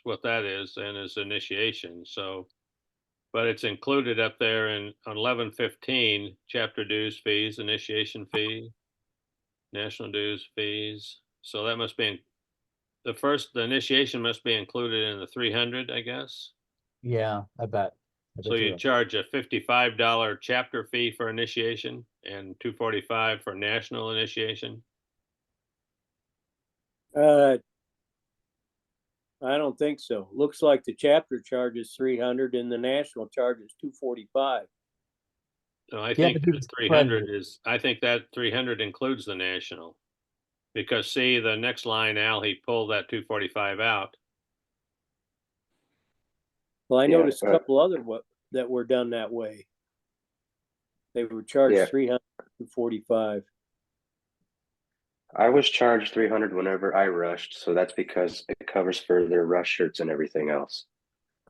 what that is, and is initiation, so. But it's included up there in on 1115, chapter dues fees, initiation fee, national dues fees. So that must be, the initiation must be included in the 300, I guess. Yeah, I bet. So you charge a $55 chapter fee for initiation and 245 for national initiation. I don't think so. Looks like the chapter charges 300 and the national charge is 245. So I Yeah, think but that it's 300 is, I think that 300 includes the national. Because see, the next line, Al, he pulled that 245 out. Well, I Yeah, noticed a but- couple other that were done that way. They were charged Yeah. 345. I was charged 300 whenever I rushed, so that's because it covers for their rush shirts and everything else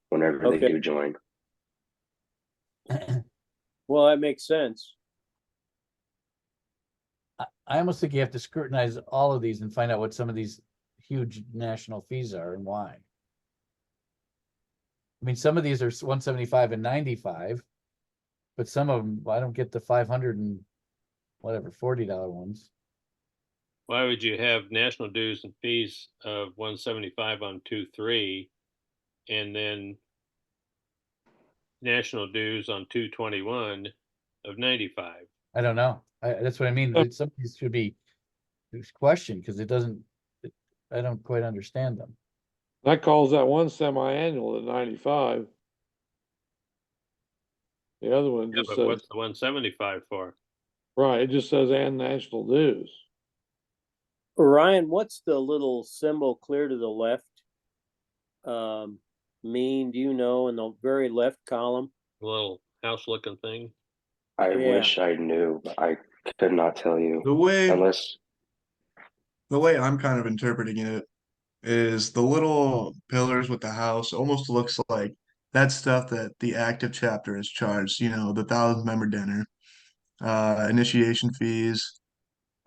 whenever they Okay. do join. Well, that makes sense. I almost think you have to scrutinize all of these and find out what some of these huge national fees are and why. I mean, some of these are 175 and 95, but some of them, I don't get the 500 and whatever, $40 ones. Why would you have national dues and fees of 175 on 2.3 and then national dues on 221 of 95? I don't know. That's what I mean. Some of these should be questioned because it doesn't, I don't quite understand them. That calls that one semi-annual at 95. The other one Yeah, just but says, what's the 175 for? right, it just says and national dues. Ryan, what's the little symbol clear to the left? Mean, do you know, in the very left column? A little house looking thing. I Yeah. wish I knew, but I could not tell you The way unless I'm kind of interpreting it is the little pillars with the house almost looks like that stuff that the active chapter is charged, the 1,000 member dinner, initiation fees.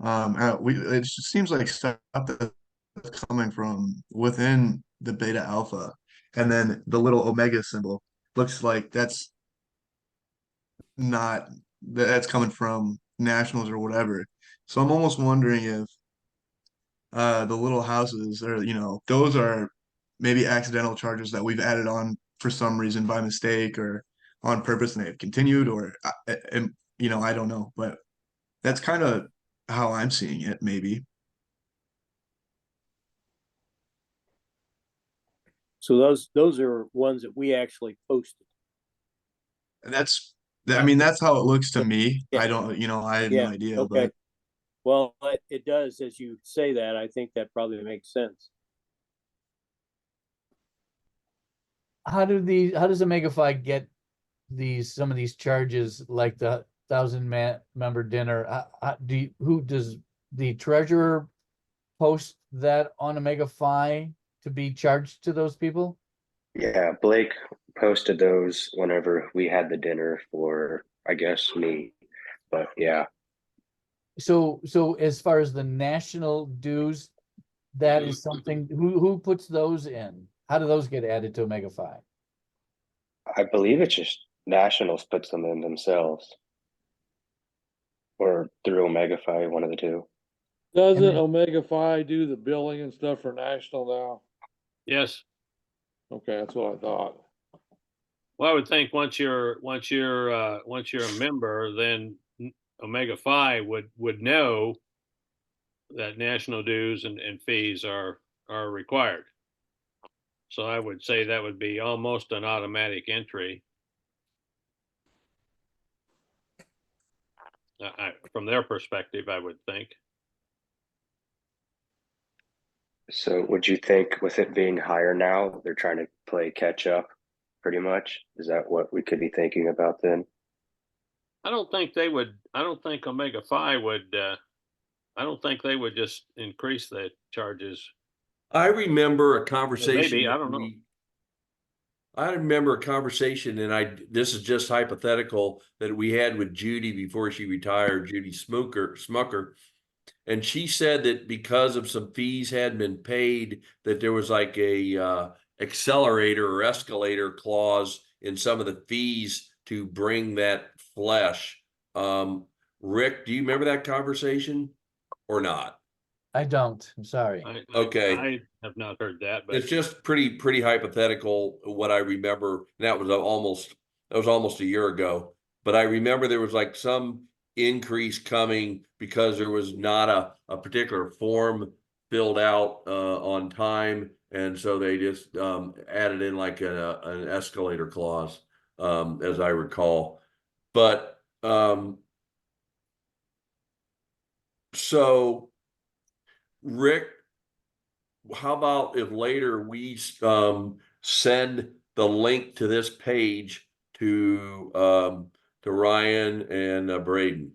It just seems like stuff that's coming from within the beta alpha. And then the little omega symbol looks like that's coming from nationals or whatever. So I'm almost wondering if the little houses or those are maybe accidental charges that we've added on for some reason by mistake or on purpose and they've continued or and I don't know, but that's kind of how I'm seeing it maybe. So those are ones that we actually posted. And I mean that's how it looks to me. Yeah. I don't I have no idea, Okay. but Well, it does, as you say that, I think that probably makes sense. How does Omega-Phi get some of these charges like the 1,000 member dinner? Who does the treasurer post that on Omega-Phi to be charged to those people? yeah, Blake posted those whenever we had the dinner for I guess me. But yeah. So as far as the national dues, that is something, who puts those in? How do those get added to Omega-Phi? I believe it's just Nationals puts them in themselves. Or through Omega Phi, one of the two. Doesn't then- Omega Phi do the billing and stuff for national now? Yes. Okay, that's what I thought. Well, I would think once you're a member, then Omega Phi would know that national dues and fees are required. So I would say that would be almost an automatic entry. from their perspective, I would think. So would you think with it being higher now, they're trying to play catch up pretty much? Is that what we could be thinking about then? I don't think they would. I don't think Omega Phi would. I don't think they would just increase the charges. I remember a conversation Maybe, I that don't know. I remember a conversation, and this is just hypothetical, that we had with Judy before she retired, Judy Smucker. And she said that because of some fees hadn't been paid, that there was like a accelerator or escalator clause in some of the fees to bring that flesh. Rick, do you remember that conversation or not? I don't, I'm sorry. Okay. I have not heard that, but It's just pretty hypothetical what I remember. That was almost a year ago. But I remember there was like some increase coming because there was not a particular form filled out on time. And so they just added in like an escalator clause, as I recall. But so Rick, how about if later we send the link to this page to Ryan and Braden?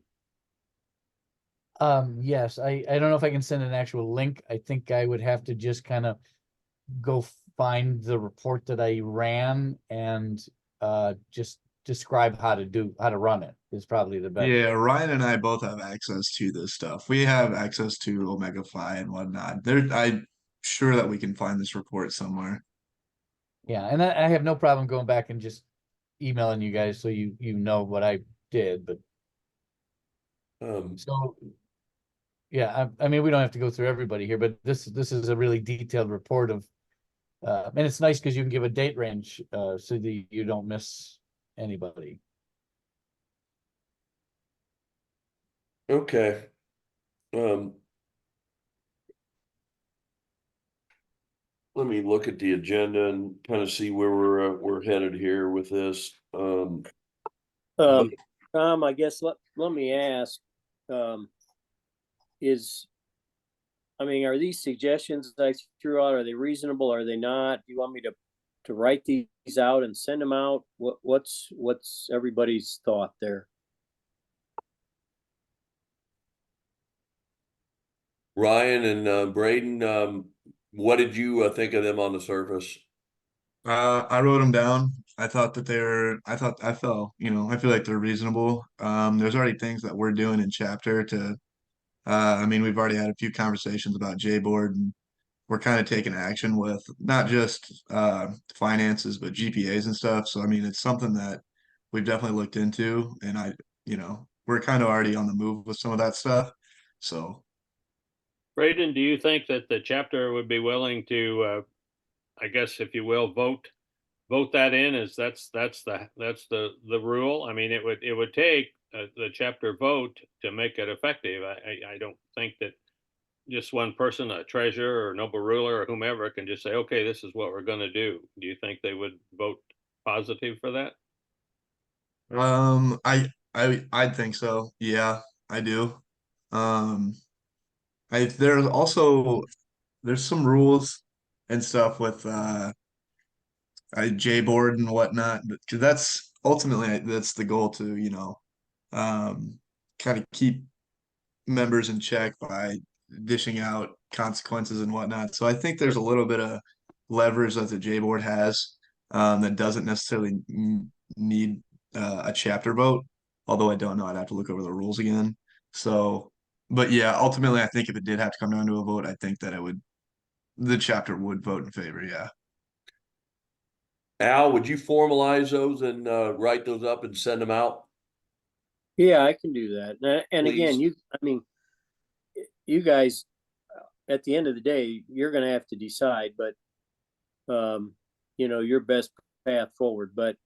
Yes, I don't know if I can send an actual link. I think I would have to just kind of go find the report that I ran and just describe how to run it is probably the best. Yeah, Ryan and I both have access to this stuff. We have access to Omega Phi and whatnot. I'm sure that we can find this report somewhere. Yeah, and I have no problem going back and just emailing you guys so you know what I did, but so yeah, I mean we don't have to go through everybody here, but this is a really detailed report of and it's nice because you can give a date range so that you don't miss anybody. Okay. Let me look at the agenda and kind of see where we're headed here with this. Tom, I guess let me ask, are these suggestions that I threw out, are they reasonable? Are they not? Do you want me to write these out and send them out? What's everybody's thought there? Ryan and Braden, what did you think of them on the surface? I wrote them down. I thought that I feel like they're reasonable. There's already things that we're doing in chapter to, we've already had a few conversations about J-board, and we're kind of taking action with not just finances, but GPAs and stuff. So, it's something that we've definitely looked into, and we're kind of already on the move with some of that stuff. So, Braden, do you think that the chapter would be willing to, I guess, if you will, vote that in? As that's the rule. I mean, it would take the chapter vote to make it effective. I don't think that just one person, a treasurer or noble ruler or whomever, can just say, okay, this is what we're going to do. Do you think they would vote positive for that? I think so. Yeah, I do. Um, there's some rules and stuff with J board and whatnot, because that's ultimately that's the goal to kind of keep members in check by dishing out consequences and whatnot. So I think there's a little bit of leverage that the J board has that doesn't necessarily need a chapter vote. Although I don't know, I'd have to look over the rules again. So, but yeah, ultimately, I think if it did have to come down to a vote, I think that the chapter would vote in favor. Yeah. Al, would you formalize those and write those up and send them out? Yeah, I can do that. And again, Please. you guys, at the end of the day, you're going to have to decide, but your best path forward. But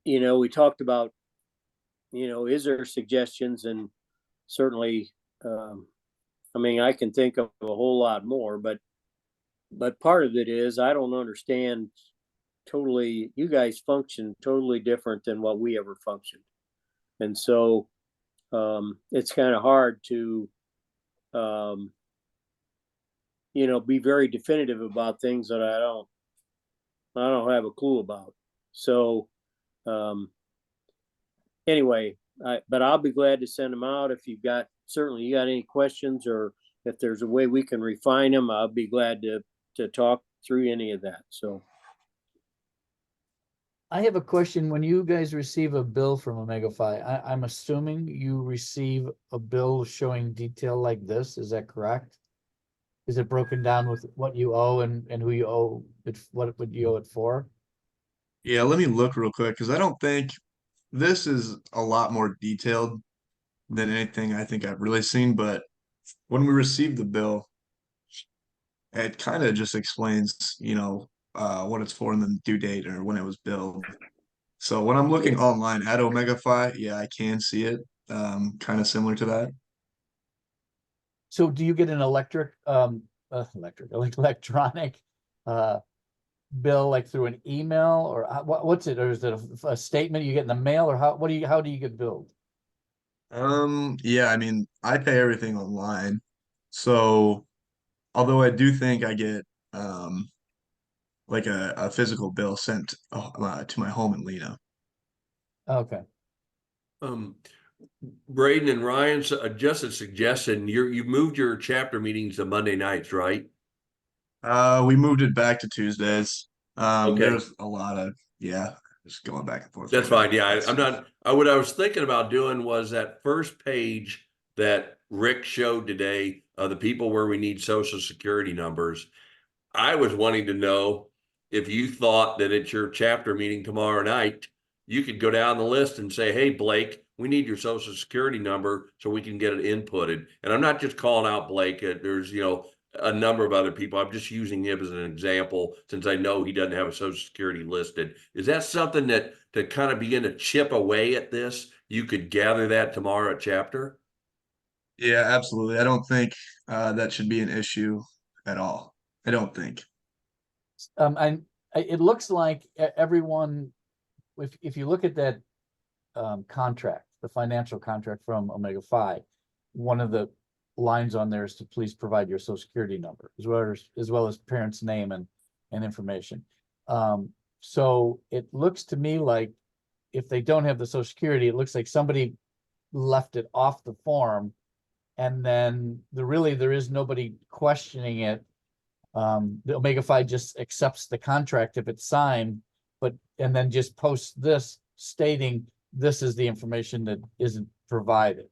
we talked about, is there suggestions? And certainly, I can think of a whole lot more, but part of it is I don't understand totally. You guys function totally different than what we ever functioned. And so it's kind of hard to, be very definitive about things that I don't have a clue about. So anyway, but I'll be glad to send them out if certainly you got any questions, or if there's a way we can refine them, I'll be glad to talk through any of that. So I have a question. When you guys receive a bill from Omega Phi, I'm assuming you receive a bill showing detail like this. Is that correct? Is it broken down with what you owe and who you owe it, what would you owe it for? Yeah, let me look real quick because I don't think this is a lot more detailed than anything I think I've really seen. But when we received the bill, it kind of just explains, what it's for and the due date or when it was billed. So when I'm looking online at Omega Phi, yeah, I can see it. Kind of similar to that. So do you get an electronic bill like through an email, or what's it? Or is it a statement you get in the mail, or how do you get billed? Yeah, I mean, I pay everything online. So although I do think I get like a physical bill sent to my home in Lena. Okay. Um, Braden and Ryan, just a suggestion, you moved your chapter meetings to Monday nights, right? We moved it back to Tuesdays. Okay. There's a lot of just going back and forth. That's fine. Yeah, I'm not. What I was thinking about doing was that first page that Rick showed today, the people where we need social security numbers. I was wanting to know if you thought that at your chapter meeting tomorrow night, you could go down the list and say, "Hey, Blake, we need your social security number so we can get it inputted." And I'm not just calling out Blake. There's, a number of other people. I'm just using him as an example since I know he doesn't have a social security listed. Is that something that to kind of begin to chip away at this, you could gather that tomorrow at chapter? Yeah, absolutely. I don't think that should be an issue at all. I don't think. It looks like everyone, if you look at that contract, the financial contract from Omega Phi, one of the lines on there is to please provide your social security number as well as parents' name and information. So it looks to me like if they don't have the social security, it looks like somebody left it off the form, and then there is nobody questioning it. The Omega Phi just accepts the contract if it's signed, and then just posts this stating this is the information that isn't provided.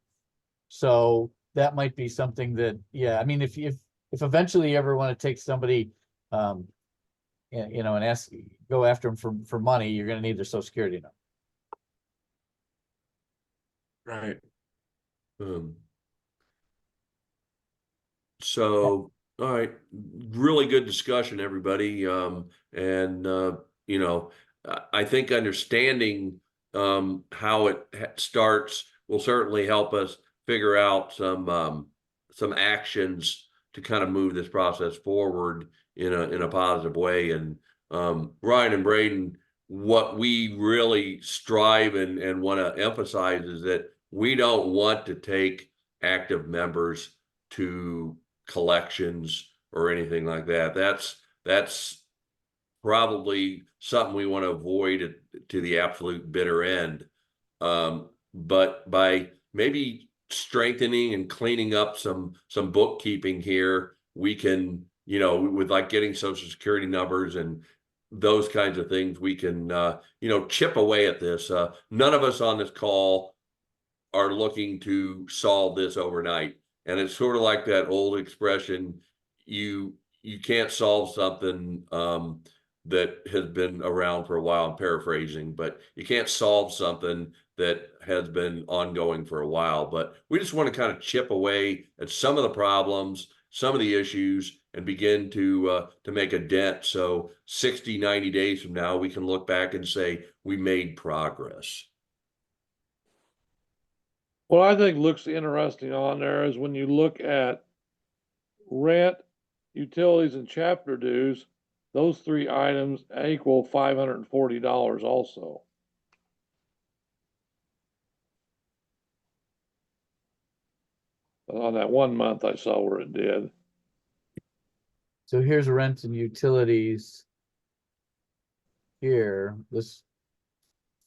So that might be something that, I mean, if eventually you ever want to take somebody, and go after them for money, you're going to need their social security number. Right. So, all right, really good discussion, everybody. I think understanding how it starts will certainly help us figure out some actions to kind of move this process forward in a positive way. And Ryan and Braden, what we really strive and want to emphasize is that we don't want to take active members to collections or anything like that. That's probably something we want to avoid to the absolute bitter end. But by maybe strengthening and cleaning up some bookkeeping here, we can, with like getting social security numbers and those kinds of things, we can, chip away at this. None of us on this call are looking to solve this overnight. And it's sort of like that old expression, you can't solve something that has been around for a while. I'm paraphrasing, but you can't solve something that has been ongoing for a while. But we just want to kind of chip away at some of the problems, some of the issues, and begin to make a dent. So 60, 90 days from now, we can look back and say we made progress. What I think looks interesting on there is when you look at rent, utilities, and chapter dues, those three items equal $540 also. On that 1 month, I saw where it did. So here's rent and utilities. Here, this,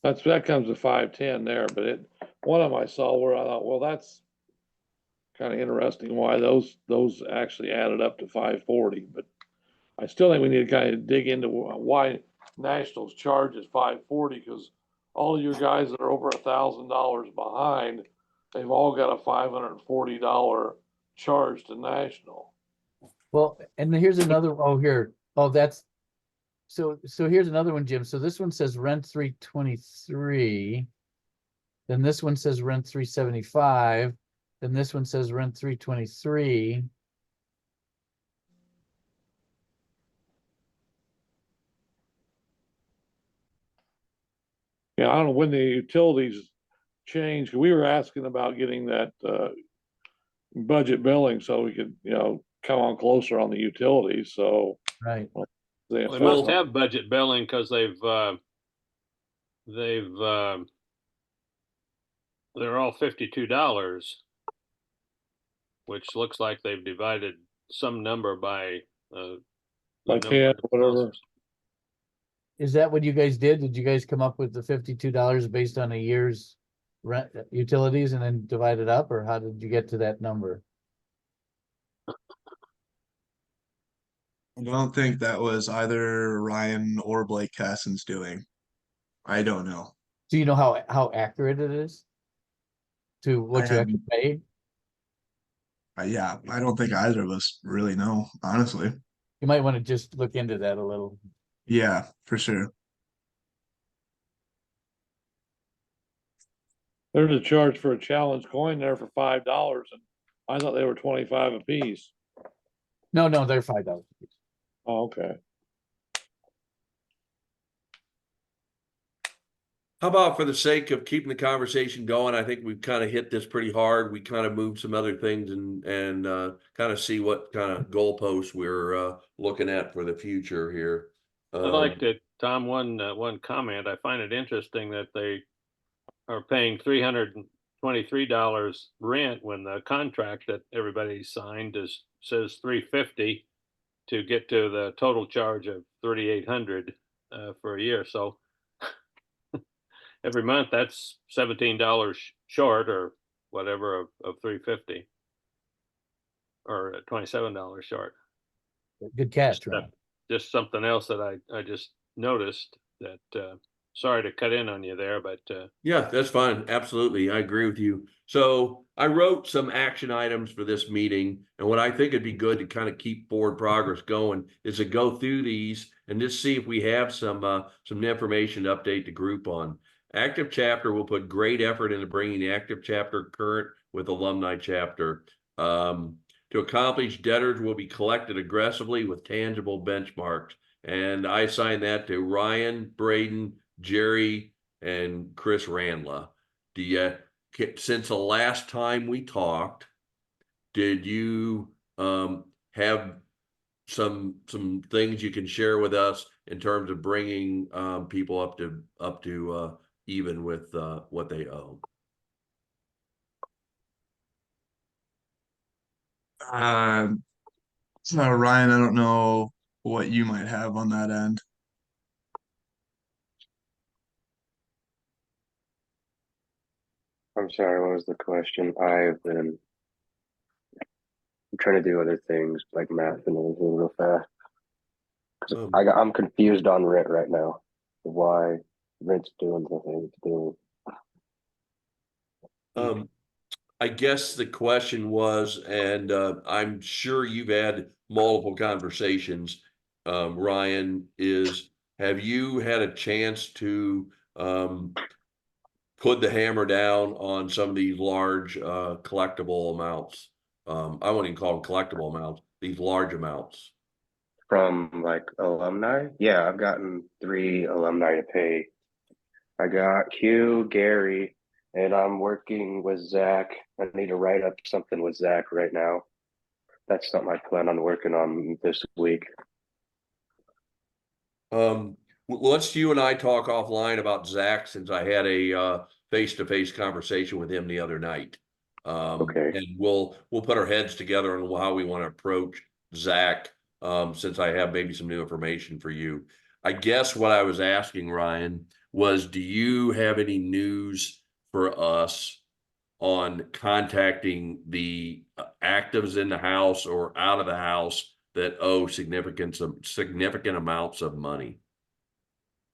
That comes to 510 there, but one of them I saw where I thought, well, that's kind of interesting why those actually added up to 540, but I still think we need to kind of dig into why Nationals charges 540, because all of your guys that are over $1,000 behind, they've all got a $540 charge to National. well, and then here's another, oh, here, oh, that's, so here's another one, Jim. So this one says rent 323. Then this one says rent 375. Then this one says rent 323. Yeah, I don't know when the utilities change. We were asking about getting that budget billing so we could, come on closer on the utilities. So Right. they They must have budget billing because they're all $52, which looks like they've divided some number by the like number of whatever. houses. Is that what you guys did? Did you guys come up with the $52 based on a year's rent utilities and then divide it up, or how did you get to that number? I don't think that was either Ryan or Blake Cassen's doing. I don't know. Do you know how accurate it is to what you I actually paid? Yeah, I don't think either of us really know, honestly. You might want to just look into that a little. Yeah, for sure. There's a charge for a challenge coin there for $5, and I thought they were 25 a piece. No, they're $5. Oh, okay. How about for the sake of keeping the conversation going, I think we've kind of hit this pretty hard. We kind of moved some other things and kind of see what kind of goalposts we're looking at for the future here. I'd like to, Tom, one comment. I find it interesting that they are paying $323 rent when the contract that everybody signed says $350 to get to the total charge of $3,800 for a year. So every month that's $17 short or whatever of $350 or $27 short. Good catch, Ron. Just something else that I just noticed that sorry to cut in on you there, but yeah, that's fine. Absolutely. I agree with you. So I wrote some action items for this meeting, and what I think it'd be good to kind of keep forward progress going is to go through these and just see if we have some information to update the group on. Active chapter will put great effort into bringing the active chapter current with alumni chapter. To accomplish, debtors will be collected aggressively with tangible benchmarks. And I assign that to Ryan, Braden, Jerry, and Chris Randla. Since the last time we talked, did you have some things you can share with us in terms of bringing people up to even with what they owe? So Ryan, I don't know what you might have on that end. I'm sorry, what was the question? I'm trying to do other things like math and everything real fast. I'm confused on rent right now. Why rent's doing the thing it's doing. I guess the question was, and I'm sure you've had multiple conversations, Ryan, is have you had a chance to put the hammer down on some of these large collectible amounts? I wouldn't even call them collectible amounts, these large amounts. From like alumni? Yeah, I've gotten 3 alumni to pay. I got Q, Gary, and I'm working with Zach. I need to write up something with Zach right now. That's something I plan on working on this week. Let's you and I talk offline about Zach, since I had a face-to-face conversation with him the other night. Okay. And we'll put our heads together on how we want to approach Zach, since I have maybe some new information for you. I guess what I was asking, Ryan, was do you have any news for us on contacting the actives in the house or out of the house that owe significant amounts of money?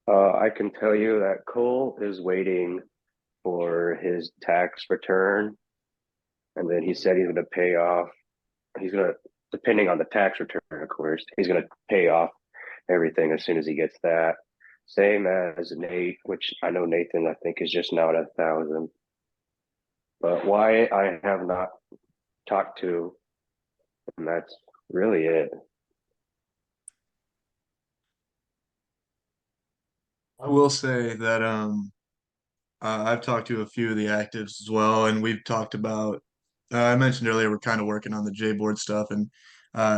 I can tell you that Cole is waiting for his tax return, and then he said he's going to pay off. He's going to, depending on the tax return, of course, he's going to pay off everything as soon as he gets that. Same as Nate, which I know Nathan, I think, is just now at 1,000. But why I have not talked to, and that's really it. I will say that I've talked to a few of the actives as well, and we've talked about. I mentioned earlier we're kind of working on the J board stuff, and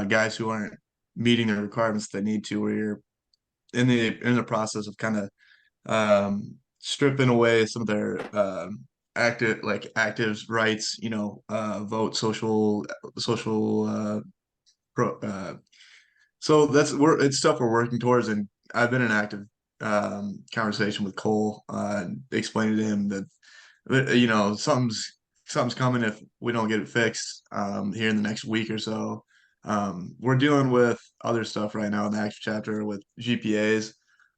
guys who aren't meeting the requirements they need to. We're in the process of kind of stripping away some of their actives rights. Vote, social pro. So it's stuff we're working towards, and I've been in active conversation with Cole, explaining to him that something's coming if we don't get it fixed here in the next week or so. We're dealing with other stuff right now in the active chapter with GPAs,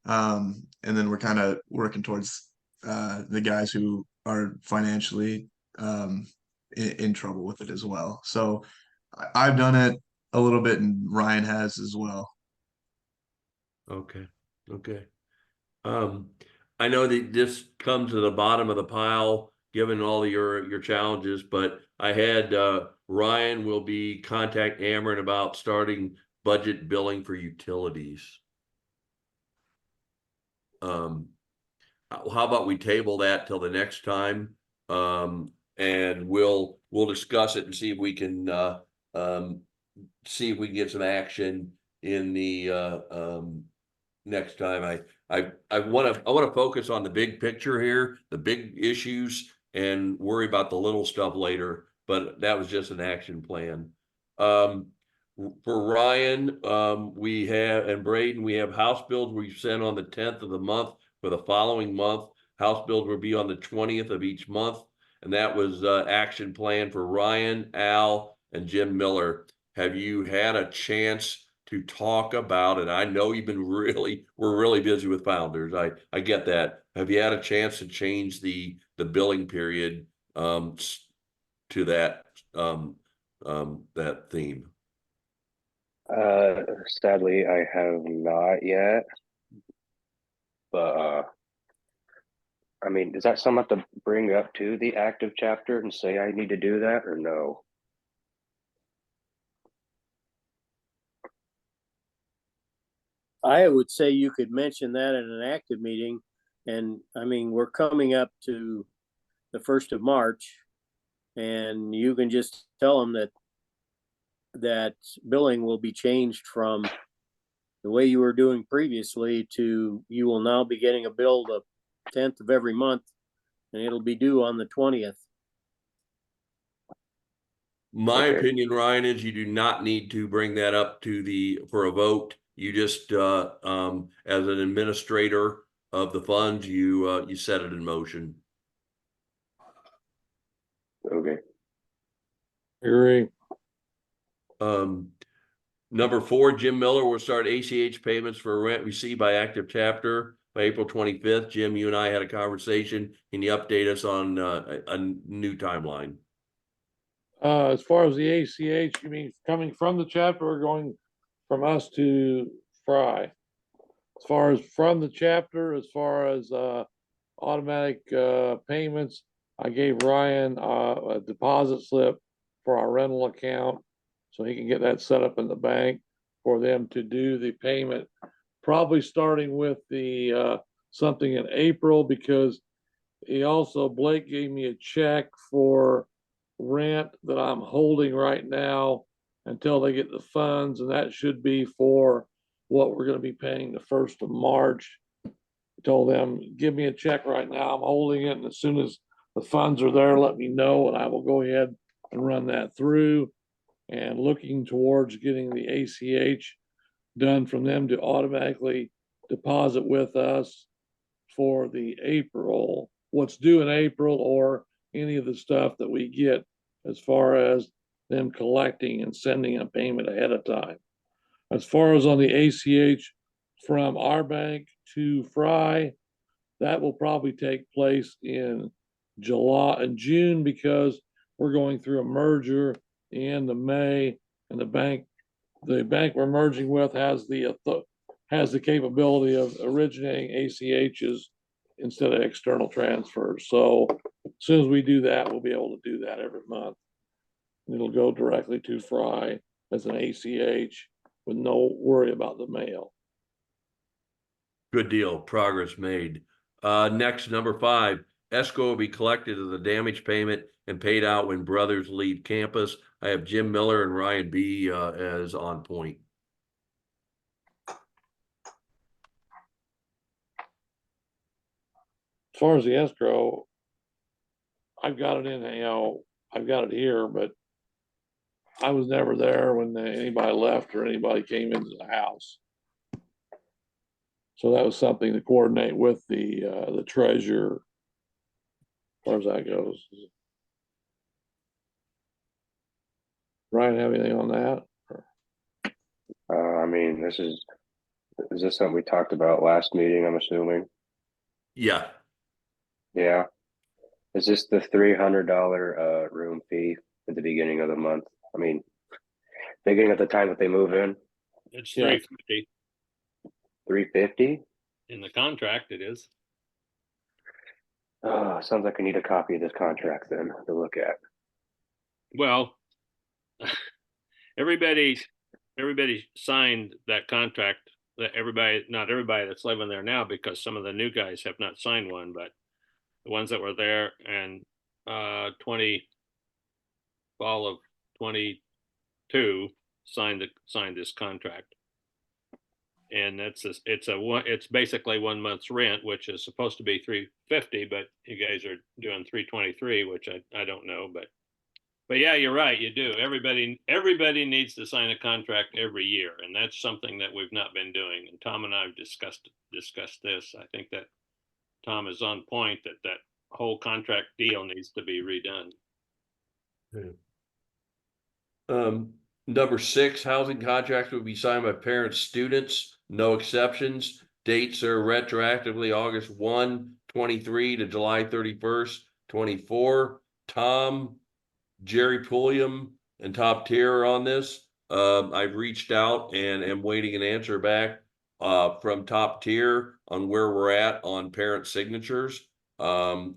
and then we're kind of working towards the guys who are financially in trouble with it as well. So I've done it a little bit, and Ryan has as well. Okay. I know that this comes to the bottom of the pile, given all of your challenges, but I had Ryan will be contacting Ameren about starting budget billing for utilities. How about we table that till the next time? And we'll discuss it and see if we can get some action in the next time. I want to focus on the big picture here, the big issues, and worry about the little stuff later. But that was just an action plan. For Ryan, we have, and Braden, we have house bills we sent on the 10th of the month for the following month. House bills will be on the 20th of each month. And that was action plan for Ryan, Al, and Jim Miller. Have you had a chance to talk about it? I know you've been we're really busy with founders. I get that. Have you had a chance to change the billing period to that that theme? Sadly, I have not yet. But I mean, is that something to bring up to the active chapter and say I need to do that, or no? I would say you could mention that in an active meeting. And I mean, we're coming up to the 1st of March, and you can just tell them that billing will be changed from the way you were doing previously to you will now be getting a bill the 10th of every month, and it'll be due on the 20th. My Okay. opinion, Ryan, is you do not need to bring that up for a vote. You just, as an administrator of the funds, you set it in motion. Okay. Agree. Number 4, Jim Miller will start ACH payments for rent received by active chapter by April 25th. Jim, you and I had a conversation. Can you update us on a new timeline? As far as the ACH, you mean coming from the chapter or going from us to Fry? As far as from the chapter, as far as automatic payments, I gave Ryan a deposit slip for our rental account, so he can get that set up in the bank for them to do the payment, probably starting with the something in April, because Blake gave me a check for rent that I'm holding right now until they get the funds, and that should be for what we're going to be paying the 1st of March. I told them, give me a check right now, I'm holding it, and as soon as the funds are there, let me know, and I will go ahead and run that through. And looking towards getting the ACH done from them to automatically deposit with us for the April, what's due in April, or any of the stuff that we get as far as them collecting and sending a payment ahead of time. As far as on the ACH from our bank to Fry, that will probably take place in July and June, because we're going through a merger the end of May, and the bank we're merging with has the capability of originating ACHs instead of external transfers. So as soon as we do that, we'll be able to do that every month. It'll go directly to Fry as an ACH with no worry about the mail. Good deal. Progress made. Next, number 5, escrow will be collected as a damage payment and paid out when brothers leave campus. I have Jim Miller and Ryan B. As on point. As far as the escrow, I've got it in, I've got it here, but I was never there when anybody left or anybody came into the house. So that was something to coordinate with the treasurer, as far as that goes. Ryan, have anything on that? I mean, is this something we talked about last meeting, I'm assuming? Yeah. Yeah. Is this the $300 room fee at the beginning of the month? I mean, beginning at the time that they move in? It's Yeah. 350 $350? in the contract. It is. Sounds like I need a copy of this contract then to look at. Well, everybody signed that contract. That not everybody that's living there now, because some of the new guys have not signed one, but the ones that were there and fall of 22 signed this contract. And it's basically 1 month's rent, which is supposed to be $350, but you guys are doing $323, which I don't know, but yeah, you're right. You do. Everybody needs to sign a contract every year, and that's something that we've not been doing. And Tom and I have discussed this. I think that Tom is on point that whole contract deal needs to be redone. Number 6, housing contracts will be signed by parents, students, no exceptions. Dates are retroactively August 1, 23 to July 31st, 24. Tom, Jerry Pulliam, and Top Tier are on this. I've reached out and am waiting an answer back from Top Tier on where we're at on parent signatures. Does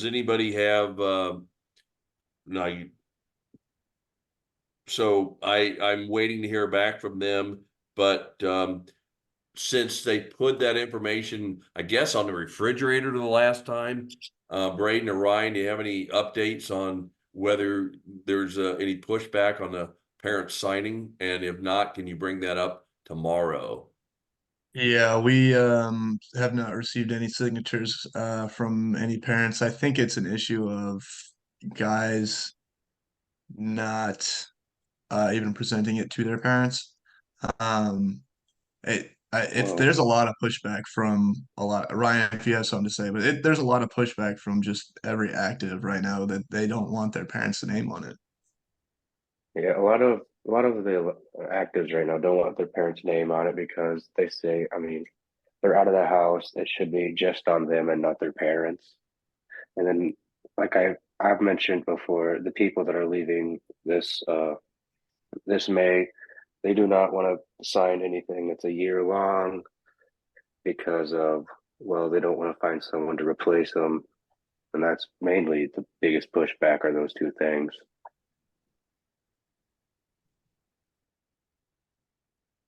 anybody have no? So I'm waiting to hear back from them, but since they put that information, I guess, on the refrigerator the last time, Braden or Ryan, do you have any updates on whether there's any pushback on the parents signing? And if not, can you bring that up tomorrow? Yeah, we have not received any signatures from any parents. I think it's an issue of guys not even presenting it to their parents. There's a lot of pushback from a lot. Ryan, if you have something to say, but there's a lot of pushback from just every active right now that they don't want their parents' name on it. Yeah, a lot of the actives right now don't want their parents' name on it because they say, I mean, they're out of the house. It should be just on them and not their parents. And then, like I've mentioned before, the people that are leaving this May, they do not want to sign anything that's a year long because of, well, they don't want to find someone to replace them. And that's mainly the biggest pushback are those two things.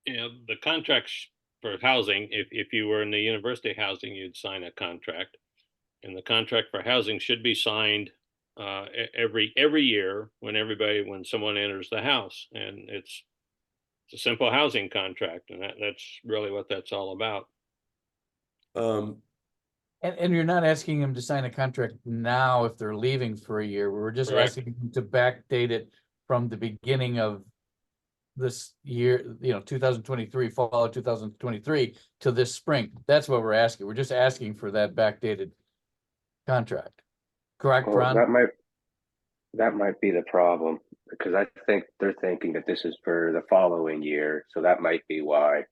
Yeah, the contracts for housing, if you were in the university housing, you'd sign a contract. And the contract for housing should be signed every year when someone enters the house. And it's a simple housing contract, and that's really what that's all about. And you're not asking them to sign a contract now if they're leaving for a year. We're just Correct. asking them to backdate it from the beginning of this year, 2023, fall of 2023 to this spring. That's what we're asking. We're just asking for that backdated contract. Correct, Well, Ron? that might be the problem because I think they're thinking that this is for the following year, so that might be why.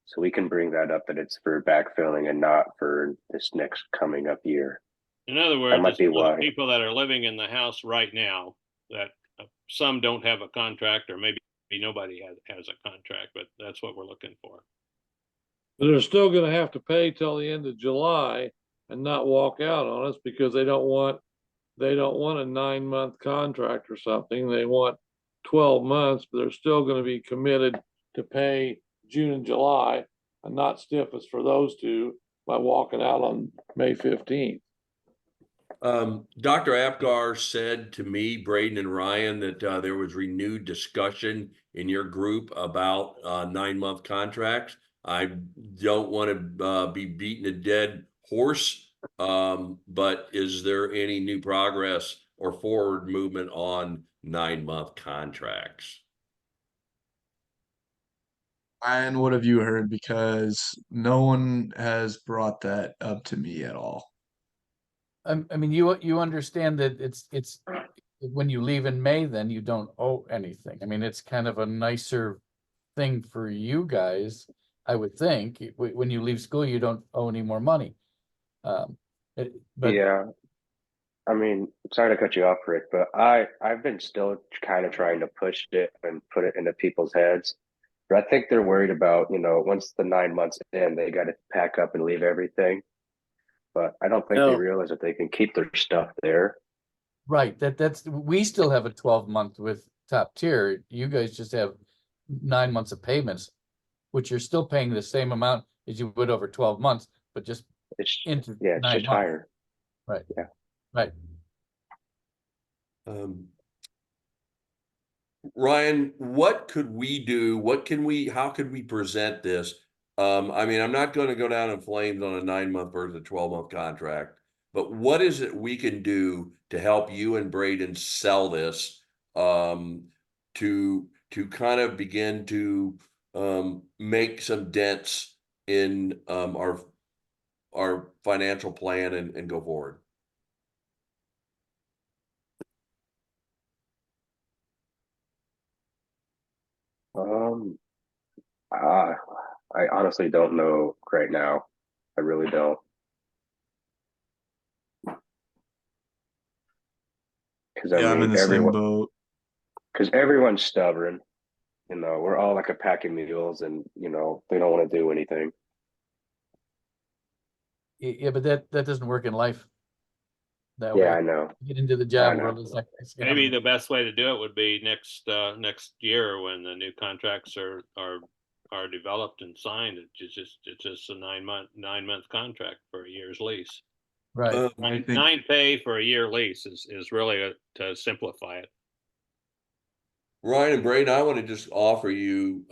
So we can bring that up that it's for backfilling and not for this next coming up year. In other That words, might it's be for the why. people that are living in the house right now, that some don't have a contract, or maybe nobody has a contract, but that's what we're looking for. But they're still gonna have to pay till the end of July and not walk out on us because they don't want a 9-month contract or something. They want 12 months, but they're still gonna be committed to pay June and July and not stiff us for those two by walking out on May 15th. Dr. Apgar said to me, Braden and Ryan, that there was renewed discussion in your group about 9-month contracts. I don't want to be beating a dead horse, but is there any new progress or forward movement on 9-month contracts? And what have you heard? Because no one has brought that up to me at all. I mean, you understand that it's when you leave in May, then you don't owe anything. I mean, it's kind of a nicer thing for you guys, I would think. When you leave school, you don't owe any more money. But Yeah, I mean, sorry to cut you off, Rick, but I've been still kind of trying to push it and put it into people's heads. But I think they're worried about, once the 9 months in, they got to pack up and leave everything. But I don't think they No. realize that they can keep their stuff there. right, we still have a 12-month with top tier. You guys just have 9 months of payments, which you're still paying the same amount as you would over 12 months, but just It's into it's 9 just months. higher. Right. Yeah. Right. Ryan, what could we do? How could we present this? I mean, I'm not going to go down in flames on a 9-month versus a 12-month contract, but what is it we can do to help you and Braden sell this, to kind of begin to make some dents in our financial plan and go forward? Um, I honestly don't know right now. I really don't. Because I Yeah, I'm in mean, the same boat. everyone's stubborn. We're all like a pack of mules, and they don't want to do anything. Yeah, but that doesn't work in life that Yeah, way. I know. Get into the I job know. world, it's like Maybe the best way to do it would be next year when the new contracts are developed and signed. It's just a 9-month contract for a year's lease. right. I think 9 pay for a year lease is really to simplify it. Ryan and Braden, I want to just offer you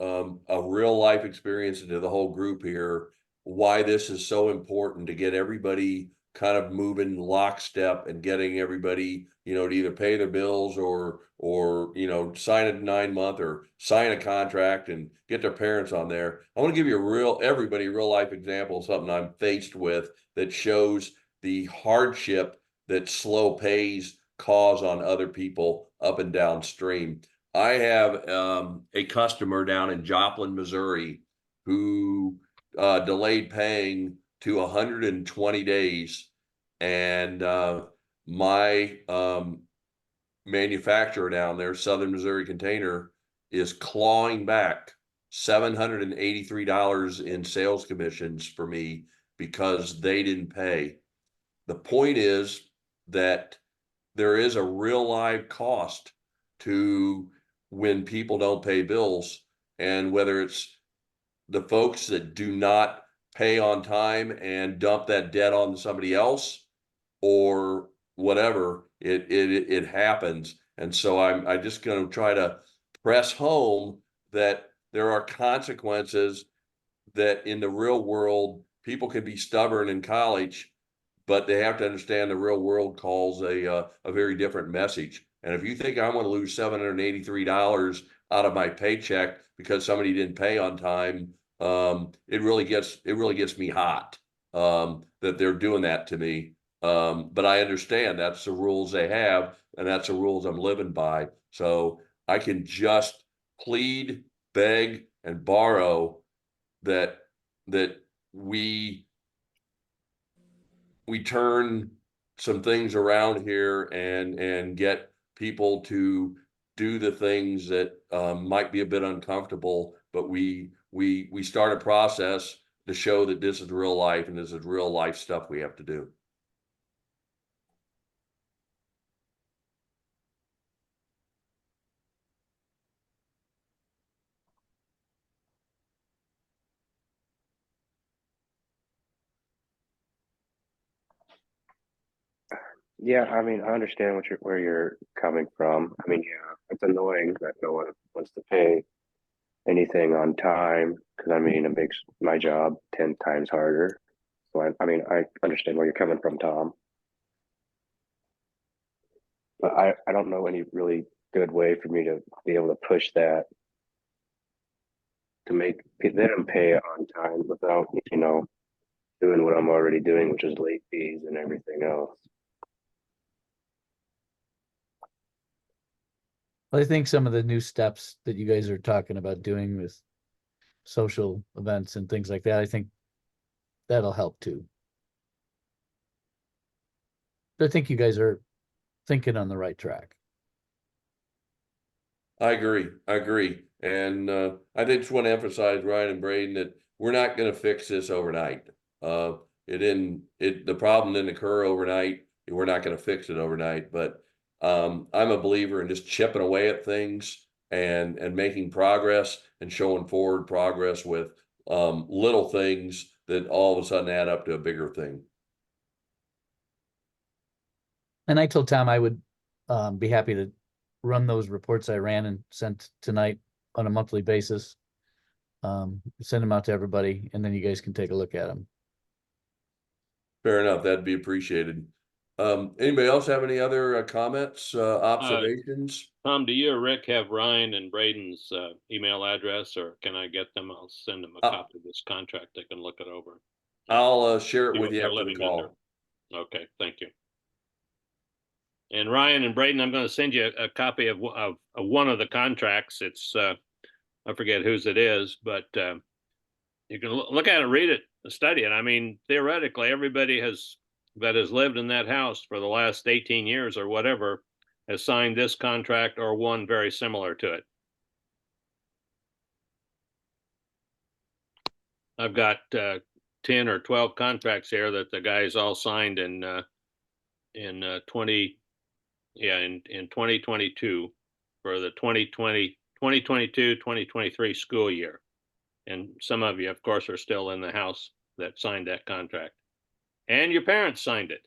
a real life experience into the whole group here, why this is so important to get everybody kind of moving lockstep and getting everybody, to either pay their bills or sign a 9-month or sign a contract and get their parents on there. I want to give you everybody a real life example of something I'm faced with that shows the hardship that slow pays cause on other people up and downstream. I have a customer down in Joplin, Missouri, who delayed paying to 120 days, and my manufacturer down there, Southern Missouri Container, is clawing back $783 in sales commissions for me because they didn't pay. The point is that there is a real live cost to when people don't pay bills, and whether it's the folks that do not pay on time and dump that debt on somebody else or whatever, it happens. And so I'm just going to try to press home that there are consequences, that in the real world people can be stubborn in college, but they have to understand the real world calls a very different message. And if you think I'm going to lose $783 out of my paycheck because somebody didn't pay on time, it really gets me hot that they're doing that to me. But I understand that's the rules they have, and that's the rules I'm living by. So I can just plead, beg, and borrow that we turn some things around here and get people to do the things that might be a bit uncomfortable, but we start a process to show that this is real life and this is real life stuff we have to do. Yeah, I mean, I understand where you're coming from. I mean, yeah, it's annoying that no one wants to pay anything on time because I mean, it makes my job 10 times harder. So I mean, I understand where you're coming from, Tom. But I don't know any really good way for me to be able to push that to make them pay on time without, doing what I'm already doing, which is late fees and everything else. I think some of the new steps that you guys are talking about doing with social events and things like that, I think that'll help too. I think you guys are thinking on the right track. I agree. And I just want to emphasize, Ryan and Braden, that we're not going to fix this overnight. The problem didn't occur overnight. We're not going to fix it overnight, but I'm a believer in just chipping away at things and making progress and showing forward progress with little things that all of a sudden add up to a bigger thing. And I told Tom I would be happy to run those reports I ran and sent tonight on a monthly basis. Send them out to everybody, and then you guys can take a look at them. Fair enough. That'd be appreciated. Anybody else have any other comments, observations? Tom, do you or Rick have Ryan and Braden's email address, or can I get them? I'll send them a copy of this contract. They can look it over. I'll share it See with what you they're after the living call. under. Okay, thank you. And Ryan and Braden, I'm going to send you a copy of one of the contracts. It's I forget whose it is, but you can look at it, read it, study it. I mean, theoretically, everybody that has lived in that house for the last 18 years or whatever has signed this contract or one very similar to it. I've got 10 or 12 contracts here that the guys all signed in 2022 for the 2022-2023 school year. And some of you, of course, are still in the house that signed that contract. And your parents signed it.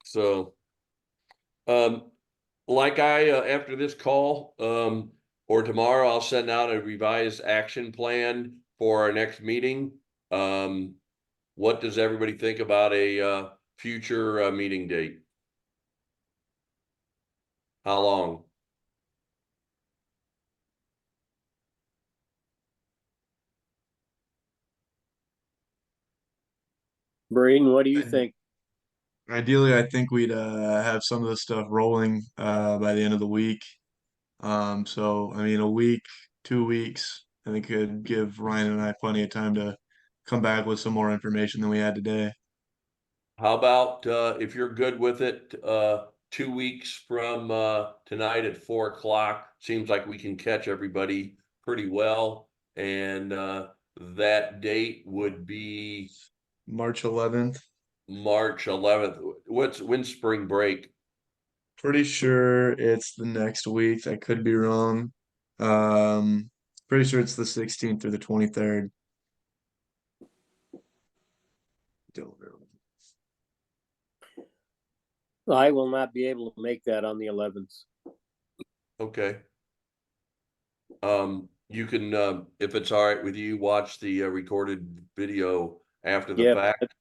So, like after this call, or tomorrow, I'll send out a revised action plan for our next meeting. What does everybody think about a future meeting date? How long? Braden, what do you think? Ideally, I think we'd have some of the stuff rolling by the end of the week. So I mean, a week, 2 weeks, I think could give Ryan and I plenty of time to come back with some more information than we had today. How about if you're good with it, 2 weeks from tonight at 4 o'clock? Seems like we can catch everybody pretty well. And that date would be March 11th. March 11th. When's spring break? Pretty sure it's the next week. I could be wrong. Um, Pretty sure it's the 16th or the 23rd. Don't know. I will not be able to make that on the 11th. Okay. you can, if it's all right with you, watch the recorded video after the Yeah, fact.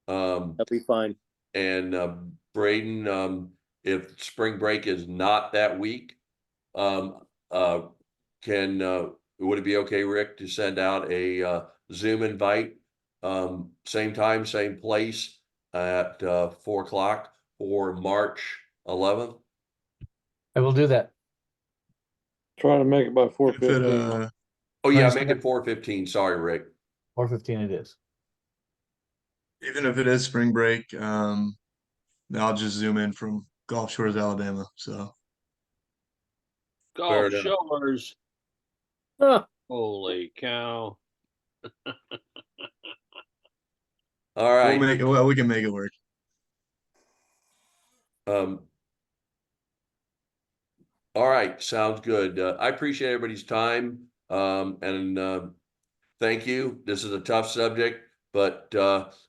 that'll be fine. And Braden, if spring break is not that week, would it be okay, Rick, to send out a Zoom invite, same time, same place at 4 o'clock for March 11th? I will do that. Try to make it by If it, 4:15. Oh yeah, Nice. make it 4:15. Sorry, Rick. 4:15 it is. even if it is spring break, I'll just zoom in from Gulf Shores, Alabama. So Golf enough. Shores, Huh. holy cow. All right. we can make it work. All right, sounds good. I appreciate everybody's time. And thank you. This is a tough subject, but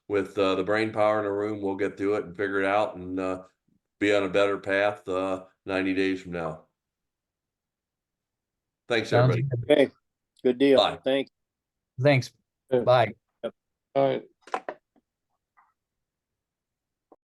with the brain power in the room, we'll get through it and figure it out and be on a better path 90 days from now. Thanks, Sounds everybody. good. Okay, good deal. Bye. Thanks. Thanks. Yeah. Bye. All right.